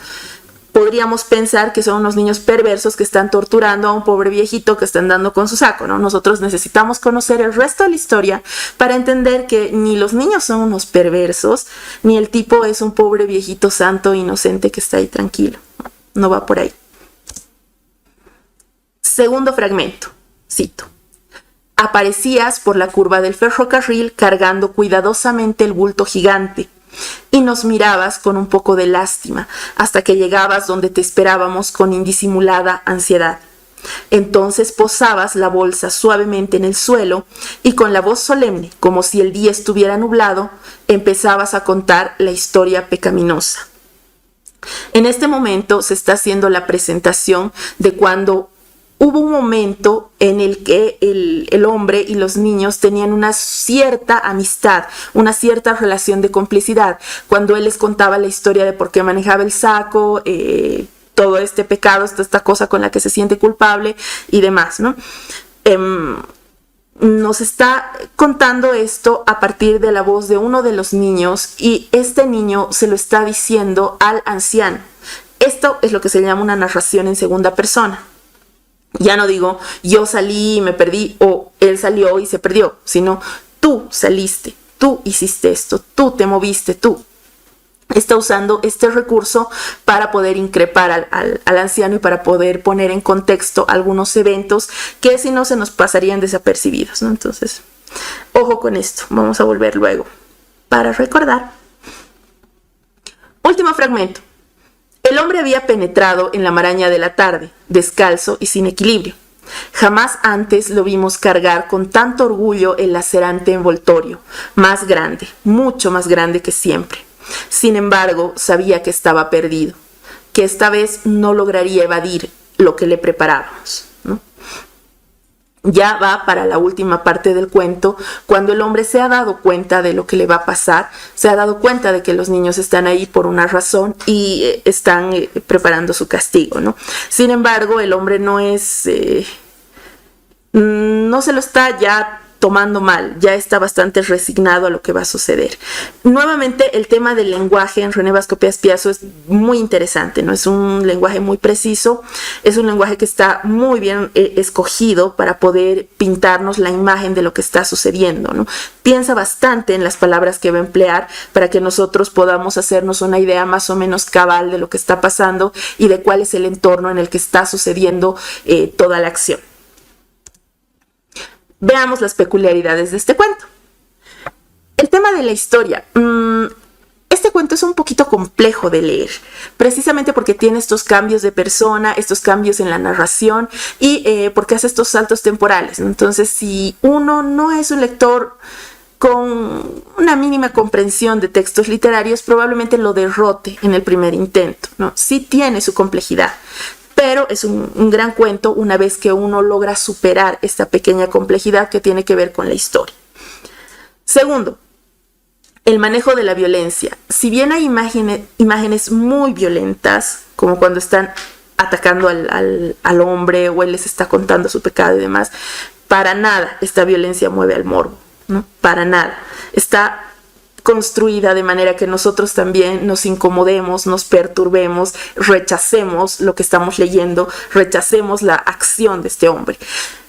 podríamos pensar que son unos niños perversos que están torturando a un pobre viejito que están dando con su saco, ¿no? Nosotros necesitamos conocer el resto de la historia para entender que ni los niños son unos perversos, ni el tipo es un pobre viejito santo inocente que está ahí tranquilo. No va por ahí. Segundo fragmento, cito. Aparecías por la curva del ferrocarril cargando cuidadosamente el bulto gigante y nos mirabas con un poco de lástima hasta que llegabas donde te esperábamos con indisimulada ansiedad. Entonces posabas la bolsa suavemente en el suelo y con la voz solemne, como si el día estuviera nublado, empezabas a contar la historia pecaminosa. En este momento se está haciendo la presentación de cuando hubo un momento en el que el hombre y los niños tenían una cierta amistad, una cierta relación de complicidad, cuando él les contaba la historia de por qué manejaba el saco, todo este pecado, esta cosa con la que se siente culpable y demás, ¿no? Nos está contando esto a partir de la voz de uno de los niños y este niño se lo está diciendo al anciano. Esto es lo que se llama una narración en segunda persona. Ya no digo yo salí y me perdí o él salió y se perdió, sino tú saliste, tú hiciste esto, tú te moviste, tú. Está usando este recurso para poder increpar al anciano y para poder poner en contexto algunos eventos que si no se nos pasarían desapercibidos, ¿no? Entonces, ojo con esto, vamos a volver luego para recordar. Último fragmento. El hombre había penetrado en la maraña de la tarde, descalzo y sin equilibrio. Jamás antes lo vimos cargar con tanto orgullo el lacerante envoltorio, más grande, mucho más grande que siempre. Sin embargo, sabía que estaba perdido, que esta vez no lograría evadir lo que le preparábamos, ¿no? Ya va para la última parte del cuento, cuando el hombre se ha dado cuenta de lo que le va a pasar, se ha dado cuenta de que los niños están ahí por una razón y están preparando su castigo, ¿no? Sin embargo, el hombre no se lo está ya tomando mal, ya está bastante resignado a lo que va a suceder. Nuevamente, el tema del lenguaje en René Vasco Piazpiazo es muy interesante, ¿no? Es un lenguaje muy preciso, es un lenguaje que está muy bien escogido para poder pintarnos la imagen de lo que está sucediendo, ¿no? Piensa bastante en las palabras que va a emplear para que nosotros podamos hacernos una idea más o menos cabal de lo que está pasando y de cuál es el entorno en el que está sucediendo toda la acción. Veamos las peculiaridades de este cuento. El tema de la historia. Este cuento es un poquito complejo de leer, precisamente porque tiene estos cambios de persona, estos cambios en la narración y porque hace estos saltos temporales. Entonces, si uno no es un lector con una mínima comprensión de textos literarios, probablemente lo derrote en el primer intento, ¿no? Sí tiene su complejidad, pero es un gran cuento una vez que uno logra superar esta pequeña complejidad que tiene que ver con la historia. Segundo, el manejo de la violencia. Si bien hay imágenes muy violentas, como cuando están atacando al hombre o él les está contando su pecado y demás, para nada esta violencia mueve al morbo, ¿no? Para nada. Está construida de manera que nosotros también nos incomodemos, nos perturbemos, rechacemos lo que estamos leyendo, rechacemos la acción de este hombre.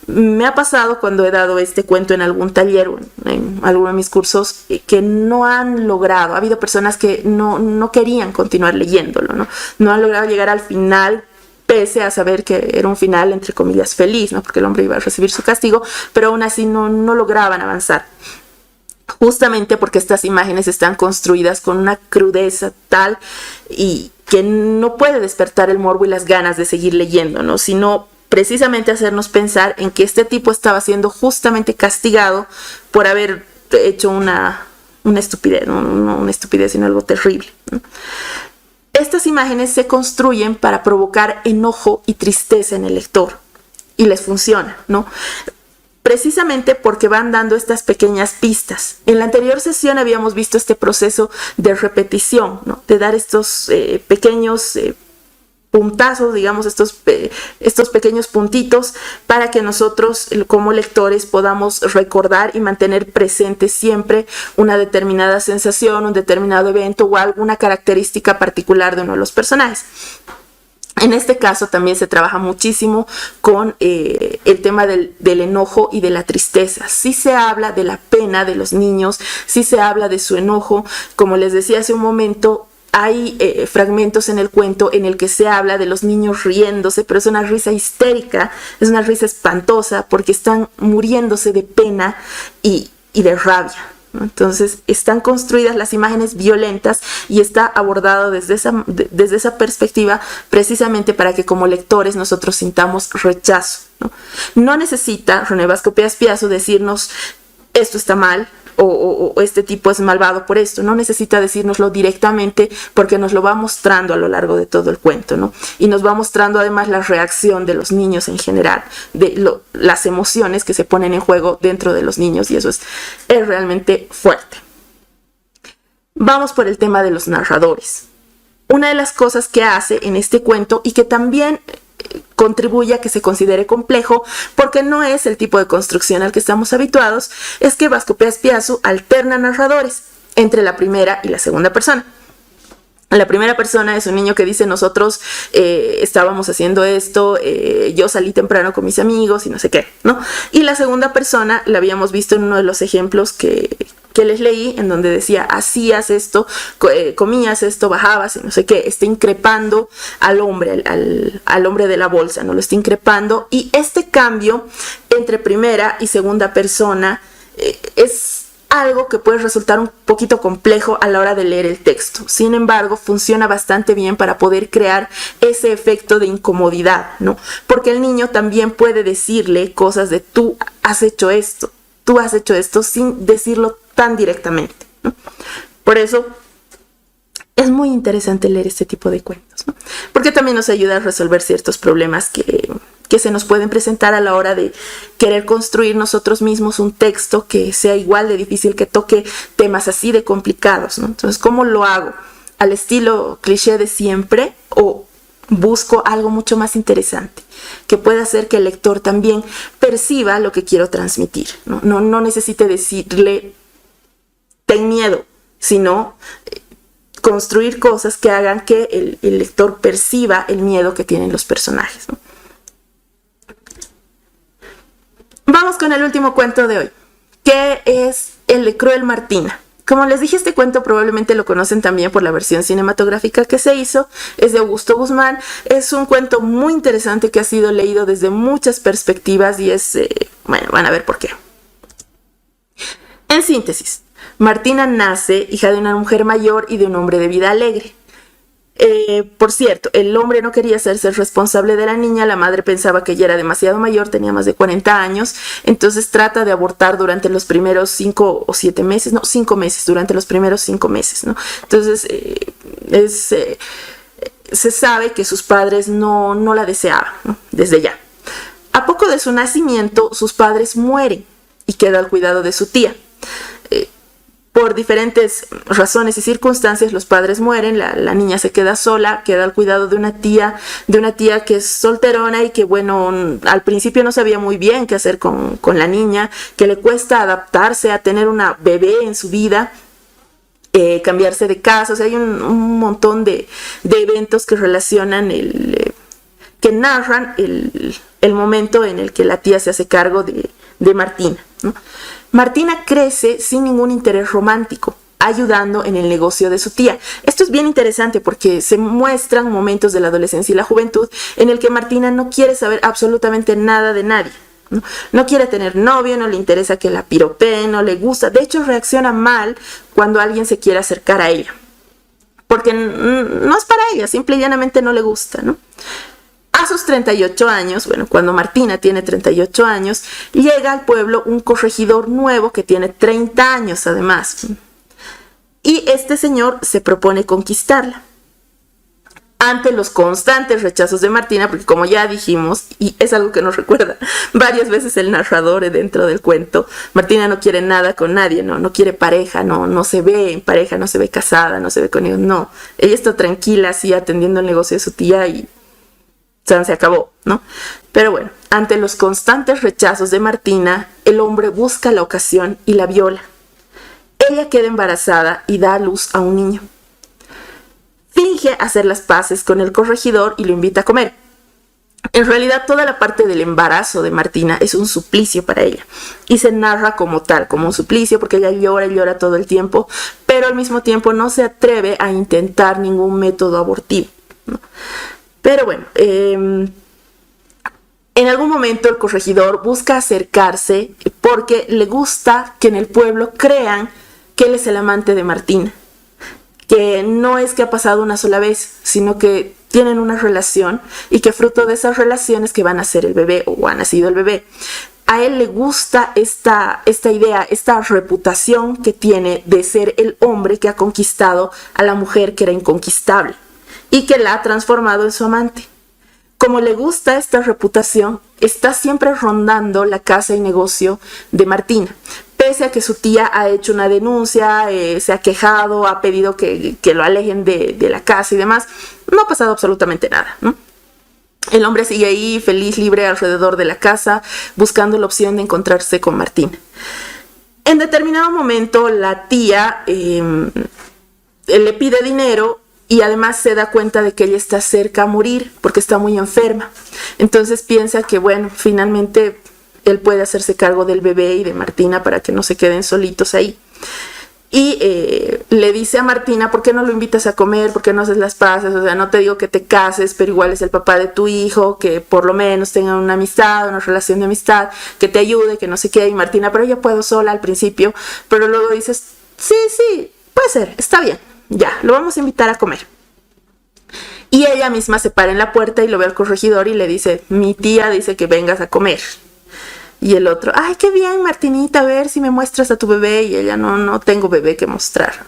Me ha pasado cuando he dado este cuento en algún taller o en alguno de mis cursos que no han logrado, ha habido personas que no querían continuar leyéndolo, no han logrado llegar al final, pese a saber que era un final entre comillas feliz, ¿no? Porque el hombre iba a recibir su castigo, pero aún así no lograban avanzar. Justamente porque estas imágenes están construidas con una crudeza tal y que no puede despertar el morbo y las ganas de seguir leyendo, ¿no? Sino precisamente hacernos pensar en que este tipo estaba siendo justamente castigado por haber hecho una estupidez, no una estupidez, sino algo terrible, ¿no? Estas imágenes se construyen para provocar enojo y tristeza en el lector y les funciona, ¿no? precisamente porque van dando estas pequeñas pistas. En la anterior sesión habíamos visto este proceso de repetición, ¿no? De dar estos pequeños puntazos, digamos, estos pequeños puntitos para que nosotros como lectores podamos recordar y mantener presente siempre una determinada sensación, un determinado evento o alguna característica particular de uno de los personajes. En este caso también se trabaja muchísimo con el tema del enojo y de la tristeza. Sí se habla de la pena de los niños, sí se habla de su enojo. Como les decía hace un momento, hay fragmentos en el cuento en el que se habla de los niños riéndose, pero es una risa histérica, es una risa espantosa porque están muriéndose de pena y de rabia. Entonces están construidas las imágenes violentas y está abordado desde esa perspectiva precisamente para que como lectores nosotros sintamos rechazo. No necesita René Bascopeas Piazzo decirnos esto está mal o este tipo es malvado por esto. No necesita decírnoslo directamente porque nos lo va mostrando a lo largo de todo el cuento, ¿no? Y nos va mostrando además la reacción de los niños en general, las emociones que se ponen en juego dentro de los niños, y eso es realmente fuerte. Vamos por el tema de los narradores. Una de las cosas que hace en este cuento y que también contribuye a que se considere complejo porque no es el tipo de construcción al que estamos habituados, es que Bascopeas Piazzo alterna narradores entre la primera y la segunda persona. La primera persona es un niño que dice nosotros estábamos haciendo esto, yo salí temprano con mis amigos y no sé qué, ¿no? Y la segunda persona la habíamos visto en uno de los ejemplos que les leí, en donde decía hacías esto, comías esto, bajabas y no sé qué. Está increpando al hombre, al hombre de la bolsa, ¿no? Lo está increpando, y este cambio entre primera y segunda persona es algo que puede resultar un poquito complejo a la hora de leer el texto. Sin embargo, funciona bastante bien para poder crear ese efecto de incomodidad, ¿no? Porque el niño también puede decirle cosas de tú has hecho esto sin decirlo tan directamente, ¿no? Por eso es muy interesante leer este tipo de cuentos, ¿no? Porque también nos ayuda a resolver ciertos problemas que se nos pueden presentar a la hora de querer construir nosotros mismos un texto que sea igual de difícil, que toque temas así de complicados, ¿no? Entonces, ¿cómo lo hago? ¿Al estilo cliché de siempre o busco algo mucho más interesante que pueda hacer que el lector también perciba lo que quiero transmitir, ¿no? No necesite decirle ten miedo, sino construir cosas que hagan que el lector perciba el miedo que tienen los personajes, ¿no? Vamos con el último cuento de hoy, que es el de Cruel Martina. Como les dije, este cuento probablemente lo conocen también por la versión cinematográfica que se hizo. Es de Augusto Guzmán. Es un cuento muy interesante que ha sido leído desde muchas perspectivas y es... bueno, van a ver por qué. En síntesis, Martina nace hija de una mujer mayor y de un hombre de vida alegre. Por cierto, el hombre no quería hacerse responsable de la niña. La madre pensaba que ella era demasiado mayor, tenía más de 40 años, entonces trata de abortar durante los primeros 5 o 7 meses, no, 5 meses, durante los primeros 5 meses, ¿no? Entonces se sabe que sus padres no la deseaban, ¿no? Desde ya. A poco de su nacimiento, sus padres mueren y queda al cuidado de su tía. Por diferentes razones y circunstancias los padres mueren, la niña se queda sola, queda al cuidado de una tía que es solterona y que, bueno, al principio no sabía muy bien qué hacer con la niña, que le cuesta adaptarse a tener una bebé en su vida, cambiarse de casa. O sea, hay un montón de eventos que relacionan que narran el momento en el que la tía se hace cargo de Martina, ¿no? Martina crece sin ningún interés romántico, ayudando en el negocio de su tía. Esto es bien interesante porque se muestran momentos de la adolescencia y la juventud en el que Martina no quiere saber absolutamente nada de nadie, ¿no? No quiere tener novio, no le interesa que la piropeen, no le gusta. De hecho, reacciona mal cuando alguien se quiere acercar a ella, porque no es para ella, simple y llanamente no le gusta, ¿no? A sus 38 años, bueno, cuando Martina tiene 38 años, llega al pueblo un corregidor nuevo que tiene 30 años además. Y este señor se propone conquistarla. ante los constantes rechazos de Martina, porque como ya dijimos, y es algo que nos recuerda varias veces el narrador dentro del cuento, Martina no quiere nada con nadie, no quiere pareja, no se ve en pareja, no se ve casada, no se ve con ellos, no. Ella está tranquila así atendiendo el negocio de su tía y se acabó, ¿no? Pero bueno, ante los constantes rechazos de Martina, el hombre busca la ocasión y la viola. Ella queda embarazada y da a luz a un niño. Finge hacer las paces con el corregidor y lo invita a comer. En realidad, toda la parte del embarazo de Martina es un suplicio para ella. Y se narra como tal, como un suplicio, porque ella llora y llora todo el tiempo, pero al mismo tiempo no se atreve a intentar ningún método abortivo, ¿no? Pero bueno, en algún momento el corregidor busca acercarse porque le gusta que en el pueblo crean que él es el amante de Martina. Que no es que ha pasado una sola vez, sino que tienen una relación y que fruto de esas relaciones que van a ser el bebé o ha nacido el bebé. A él le gusta esta idea, esta reputación que tiene de ser el hombre que ha conquistado a la mujer que era inconquistable y que la ha transformado en su amante. Como le gusta esta reputación, está siempre rondando la casa y negocio de Martina. Pese a que su tía ha hecho una denuncia, se ha quejado, ha pedido que lo alejen de la casa y demás, no ha pasado absolutamente nada, ¿no? El hombre sigue ahí, feliz, libre, alrededor de la casa, buscando la opción de encontrarse con Martina. En determinado momento, la tía le pide dinero y además se da cuenta de que ella está cerca a morir porque está muy enferma. Entonces piensa que, bueno, finalmente él puede hacerse cargo del bebé y de Martina para que no se queden solitos ahí. Y le dice a Martina, ¿por qué no lo invitas a comer? ¿Por qué no haces las paces? O sea, no te digo que te cases, pero igual es el papá de tu hijo, que por lo menos tengan una amistad, una relación de amistad, que te ayude, que no sé qué. Y Martina, pero yo puedo sola al principio. Pero luego dices, sí, puede ser, está bien, ya, lo vamos a invitar a comer. Y ella misma se para en la puerta y lo ve al corregidor y le dice, mi tía dice que vengas a comer. Y el otro, ay, qué bien, Martinita, a ver si me muestras a tu bebé. Y ella, no tengo bebé que mostrar.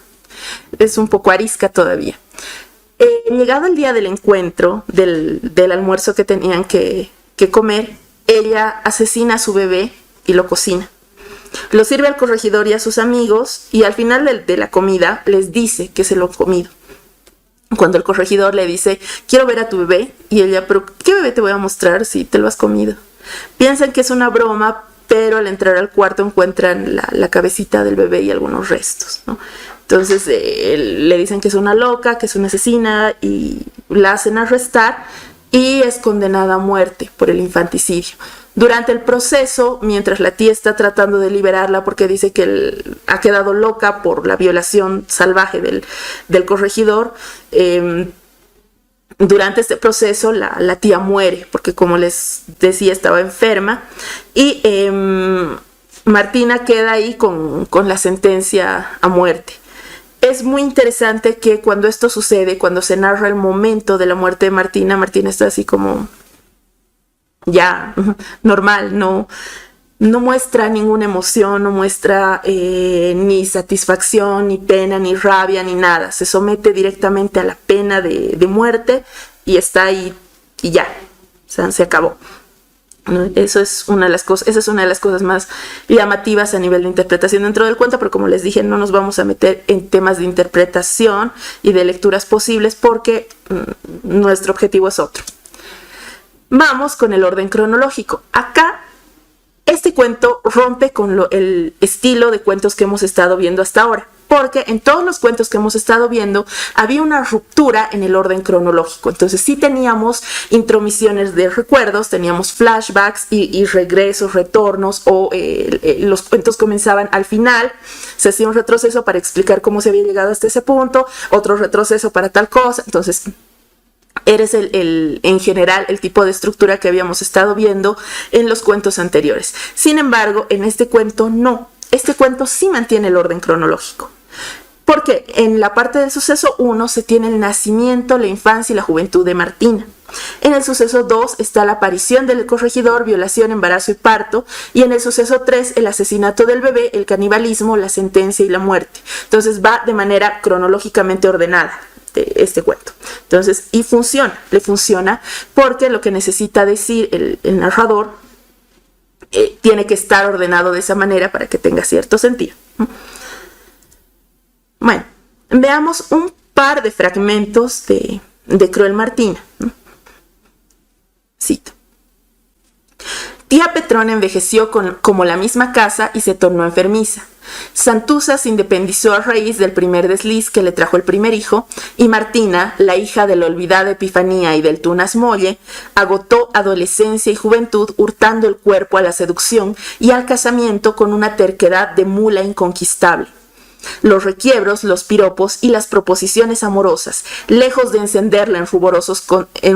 Es un poco arisca todavía. Llegado el día del encuentro, del almuerzo que tenían que comer, ella asesina a su bebé y lo cocina. Lo sirve al corregidor y a sus amigos y al final de la comida les dice que se lo ha comido. Cuando el corregidor le dice, quiero ver a tu bebé, y ella, pero ¿qué bebé te voy a mostrar si te lo has comido? Piensan que es una broma, pero al entrar al cuarto encuentran la cabecita del bebé y algunos restos, ¿no? Entonces le dicen que es una loca, que es una asesina y la hacen arrestar y es condenada a muerte por el infanticidio. Durante el proceso, mientras la tía está tratando de liberarla porque dice que ha quedado loca por la violación salvaje del corregidor, durante este proceso la tía muere porque, como les decía, estaba enferma y Martina queda ahí con la sentencia a muerte. Es muy interesante que cuando esto sucede, cuando se narra el momento de la muerte de Martina, Martina está así como ya normal, no muestra ninguna emoción, no muestra ni satisfacción, ni pena, ni rabia, ni nada. Se somete directamente a la pena de muerte y está ahí y ya, o sea, se acabó. Esa es una de las cosas más llamativas a nivel de interpretación dentro del cuento, pero como les dije, no nos vamos a meter en temas de interpretación y de lecturas posibles porque nuestro objetivo es otro. Vamos con el orden cronológico. Acá este cuento rompe con el estilo de cuentos que hemos estado viendo hasta ahora, porque en todos los cuentos que hemos estado viendo había una ruptura en el orden cronológico. Entonces sí teníamos intromisiones de recuerdos, teníamos flashbacks y regresos, retornos, o los cuentos comenzaban al final, se hacía un retroceso para explicar cómo se había llegado hasta ese punto, otro retroceso para tal cosa. Entonces eres en general el tipo de estructura que habíamos estado viendo en los cuentos anteriores. Sin embargo, en este cuento no. Este cuento sí mantiene el orden cronológico. Porque en la parte del suceso 1 se tiene el nacimiento, la infancia y la juventud de Martina. En el suceso 2 está la aparición del corregidor, violación, embarazo y parto. Y en el suceso 3 el asesinato del bebé, el canibalismo, la sentencia y la muerte. Entonces va de manera cronológicamente ordenada. este cuento. Entonces, y le funciona porque lo que necesita decir el narrador tiene que estar ordenado de esa manera para que tenga cierto sentido. Bueno, veamos un par de fragmentos de Cruel Martina. Cito. Tía Petrona envejeció como la misma casa y se tornó enfermiza. Santuza se independizó a raíz del primer desliz que le trajo el primer hijo, y Martina, la hija de la olvidada Epifanía y del Tunas Molle, agotó adolescencia y juventud hurtando el cuerpo a la seducción y al casamiento con una terquedad de mula inconquistable. Los requiebros, los piropos y las proposiciones amorosas, lejos de encenderla en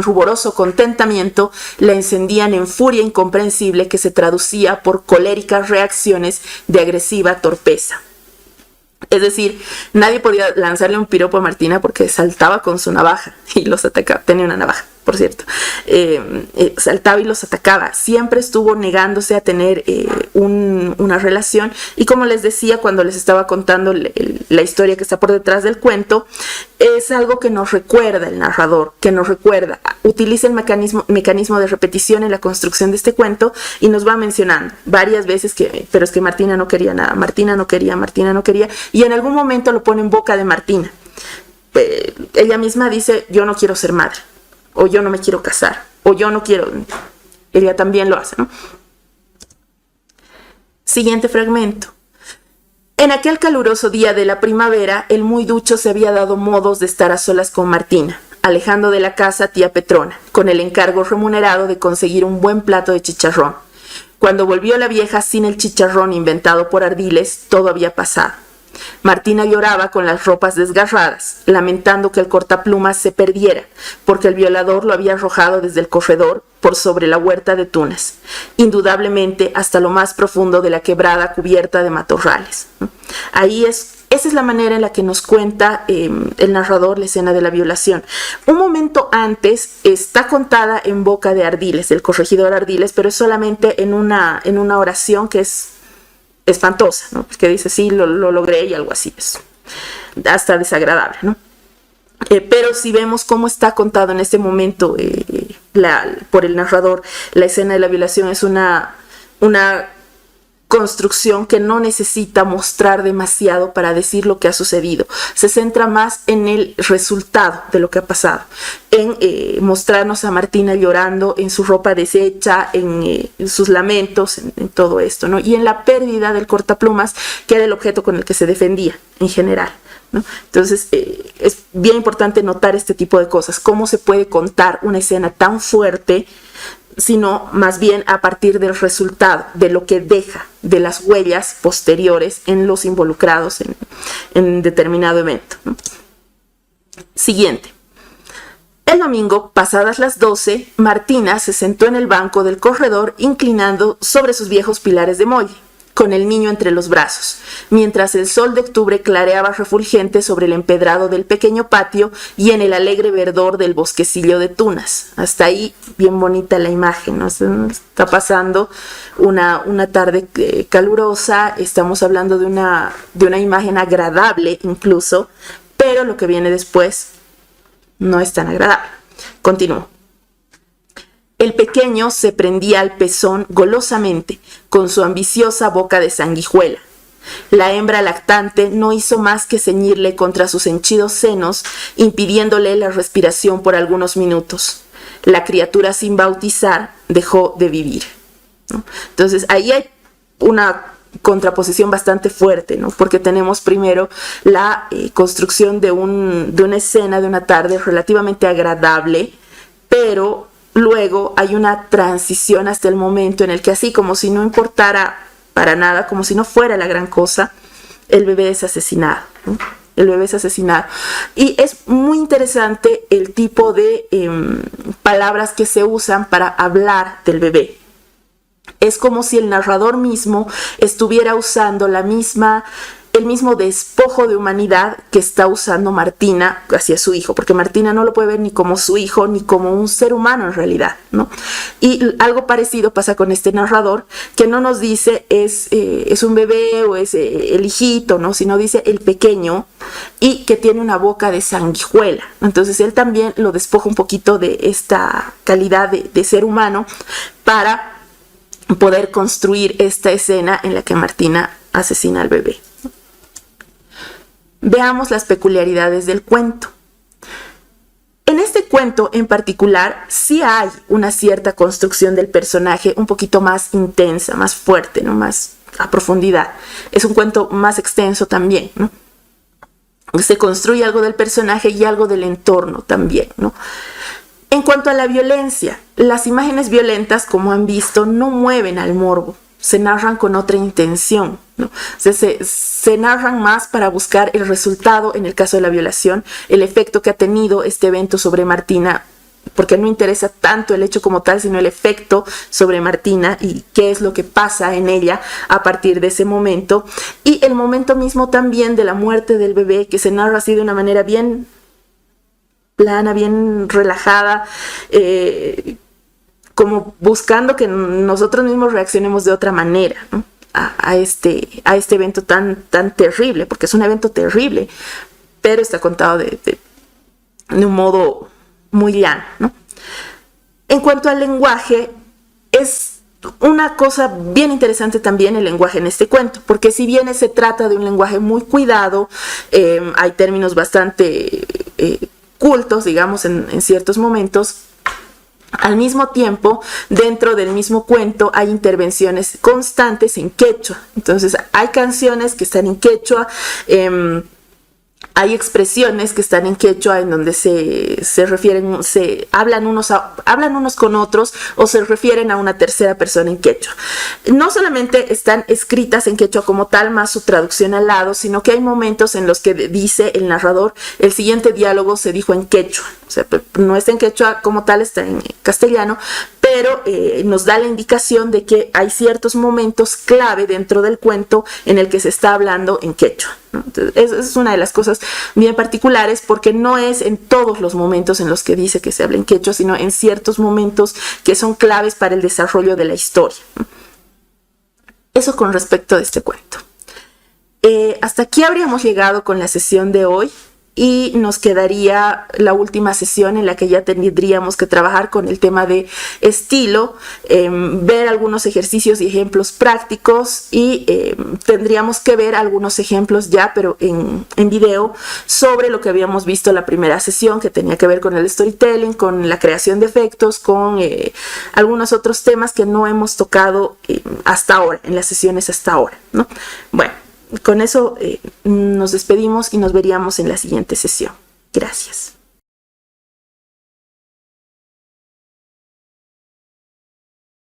ruboroso contentamiento, la encendían en furia incomprensible que se traducía por coléricas reacciones de agresiva torpeza. Es decir, nadie podía lanzarle un piropo a Martina porque saltaba con su navaja y los atacaba. Tenía una navaja, por cierto. Saltaba y los atacaba. Siempre estuvo negándose a tener una relación. Y como les decía cuando les estaba contando la historia que está por detrás del cuento, es algo que nos recuerda el narrador, que nos recuerda. Utiliza el mecanismo de repetición en la construcción de este cuento y nos va mencionando varias veces pero es que Martina no quería nada, Martina no quería, y en algún momento lo pone en boca de Martina. Ella misma dice, yo no quiero ser madre, o yo no me quiero casar, o yo no quiero. Ella también lo hace, ¿no? Siguiente fragmento. En aquel caluroso día de la primavera, el muy ducho se había dado modos de estar a solas con Martina, alejando de la casa a tía Petrona, con el encargo remunerado de conseguir un buen plato de chicharrón. Cuando volvió la vieja sin el chicharrón inventado por Ardiles, todo había pasado. Martina lloraba con las ropas desgarradas, lamentando que el cortaplumas se perdiera, porque el violador lo había arrojado desde el corredor por sobre la huerta de tunas, indudablemente hasta lo más profundo de la quebrada cubierta de matorrales. Esa es la manera en la que nos cuenta el narrador la escena de la violación. Un momento antes está contada en boca de Ardiles, del corregidor Ardiles, pero es solamente en una oración que es espantosa, ¿no? Que dice, sí, lo logré y algo así, es hasta desagradable, ¿no? Pero si vemos cómo está contado en este momento por el narrador, la escena de la violación es una construcción que no necesita mostrar demasiado para decir lo que ha sucedido. Se centra más en el resultado de lo que ha pasado, en mostrarnos a Martina llorando, en su ropa deshecha, en sus lamentos, en todo esto, ¿no? Y en la pérdida del cortaplumas, que era el objeto con el que se defendía en general, ¿no? Entonces es bien importante notar este tipo de cosas, cómo se puede contar una escena tan fuerte, sino más bien a partir del resultado, de lo que deja, de las huellas posteriores en los involucrados en determinado evento, ¿no? Siguiente. El domingo, pasadas las 12, Martina se sentó en el banco del corredor inclinando sobre sus viejos pilares de molle, con el niño entre los brazos, mientras el sol de octubre clareaba refulgente sobre el empedrado del pequeño patio y en el alegre verdor del bosquecillo de tunas. Hasta ahí bien bonita la imagen, ¿no? Está pasando una tarde calurosa, estamos hablando de una imagen agradable incluso, pero lo que viene después no es tan agradable. Continúo. El pequeño se prendía al pezón golosamente, con su ambiciosa boca de sanguijuela. La hembra lactante no hizo más que ceñirle contra sus henchidos senos, impidiéndole la respiración por algunos minutos. La criatura sin bautizar dejó de vivir, ¿no? Entonces ahí hay una contraposición bastante fuerte, ¿no? Porque tenemos primero la construcción de una escena, de una tarde relativamente agradable, pero luego hay una transición hasta el momento en el que, así como si no importara para nada, como si no fuera la gran cosa, el bebé es asesinado, ¿no? El bebé es asesinado. Y es muy interesante el tipo de palabras que se usan para hablar del bebé. Es como si el narrador mismo estuviera usando la misma el mismo despojo de humanidad que está usando Martina hacia su hijo, porque Martina no lo puede ver ni como su hijo ni como un ser humano en realidad, ¿no? Y algo parecido pasa con este narrador, que no nos dice es un bebé o es el hijito, ¿no? Sino dice el pequeño, y que tiene una boca de sanguijuela. Entonces él también lo despoja un poquito de esta calidad de ser humano para poder construir esta escena en la que Martina asesina al bebé. Veamos las peculiaridades del cuento. En este cuento en particular sí hay una cierta construcción del personaje un poquito más intensa, más fuerte, ¿no? Más a profundidad. Es un cuento más extenso también, ¿no? Se construye algo del personaje y algo del entorno también, ¿no? En cuanto a la violencia, las imágenes violentas, como han visto, no mueven al morbo, se narran con otra intención, ¿no? O sea, se narran más para buscar el resultado, en el caso de la violación, el efecto que ha tenido este evento sobre Martina, porque no interesa tanto el hecho como tal, sino el efecto sobre Martina y qué es lo que pasa en ella a partir de ese momento. Y el momento mismo también de la muerte del bebé, que se narra así de una manera bien plana, bien relajada, como buscando que nosotros mismos reaccionemos de otra manera, ¿no? a este evento tan terrible, porque es un evento terrible, pero está contado de un modo muy llano, ¿no? En cuanto al lenguaje, es una cosa bien interesante también el lenguaje en este cuento, porque si bien se trata de un lenguaje muy cuidado, hay términos bastante cultos, digamos, en ciertos momentos. Al mismo tiempo, dentro del mismo cuento hay intervenciones constantes en quechua. Entonces hay canciones que están en quechua, hay expresiones que están en quechua en donde se refieren, hablan unos con otros o se refieren a una tercera persona en quechua. No solamente están escritas en quechua como tal, más su traducción al lado, sino que hay momentos en los que dice el narrador, el siguiente diálogo se dijo en quechua. O sea, no está en quechua como tal, está en castellano, pero nos da la indicación de que hay ciertos momentos clave dentro del cuento en el que se está hablando en quechua, ¿no? Entonces, es una de las cosas bien particulares, porque no es en todos los momentos en los que dice que se habla en quechua, sino en ciertos momentos que son claves para el desarrollo de la historia, ¿no? Eso con respecto a este cuento. Hasta aquí habríamos llegado con la sesión de hoy. Y nos quedaría la última sesión en la que ya tendríamos que trabajar con el tema de estilo, ver algunos ejercicios y ejemplos prácticos y tendríamos que ver algunos ejemplos ya, pero en video, sobre lo que habíamos visto en la primera sesión, que tenía que ver con el storytelling, con la creación de efectos, con algunos otros temas que no hemos tocado hasta ahora, en las sesiones hasta ahora, ¿no? Bueno. Con eso nos despedimos y nos veríamos en la siguiente sesión. Gracias.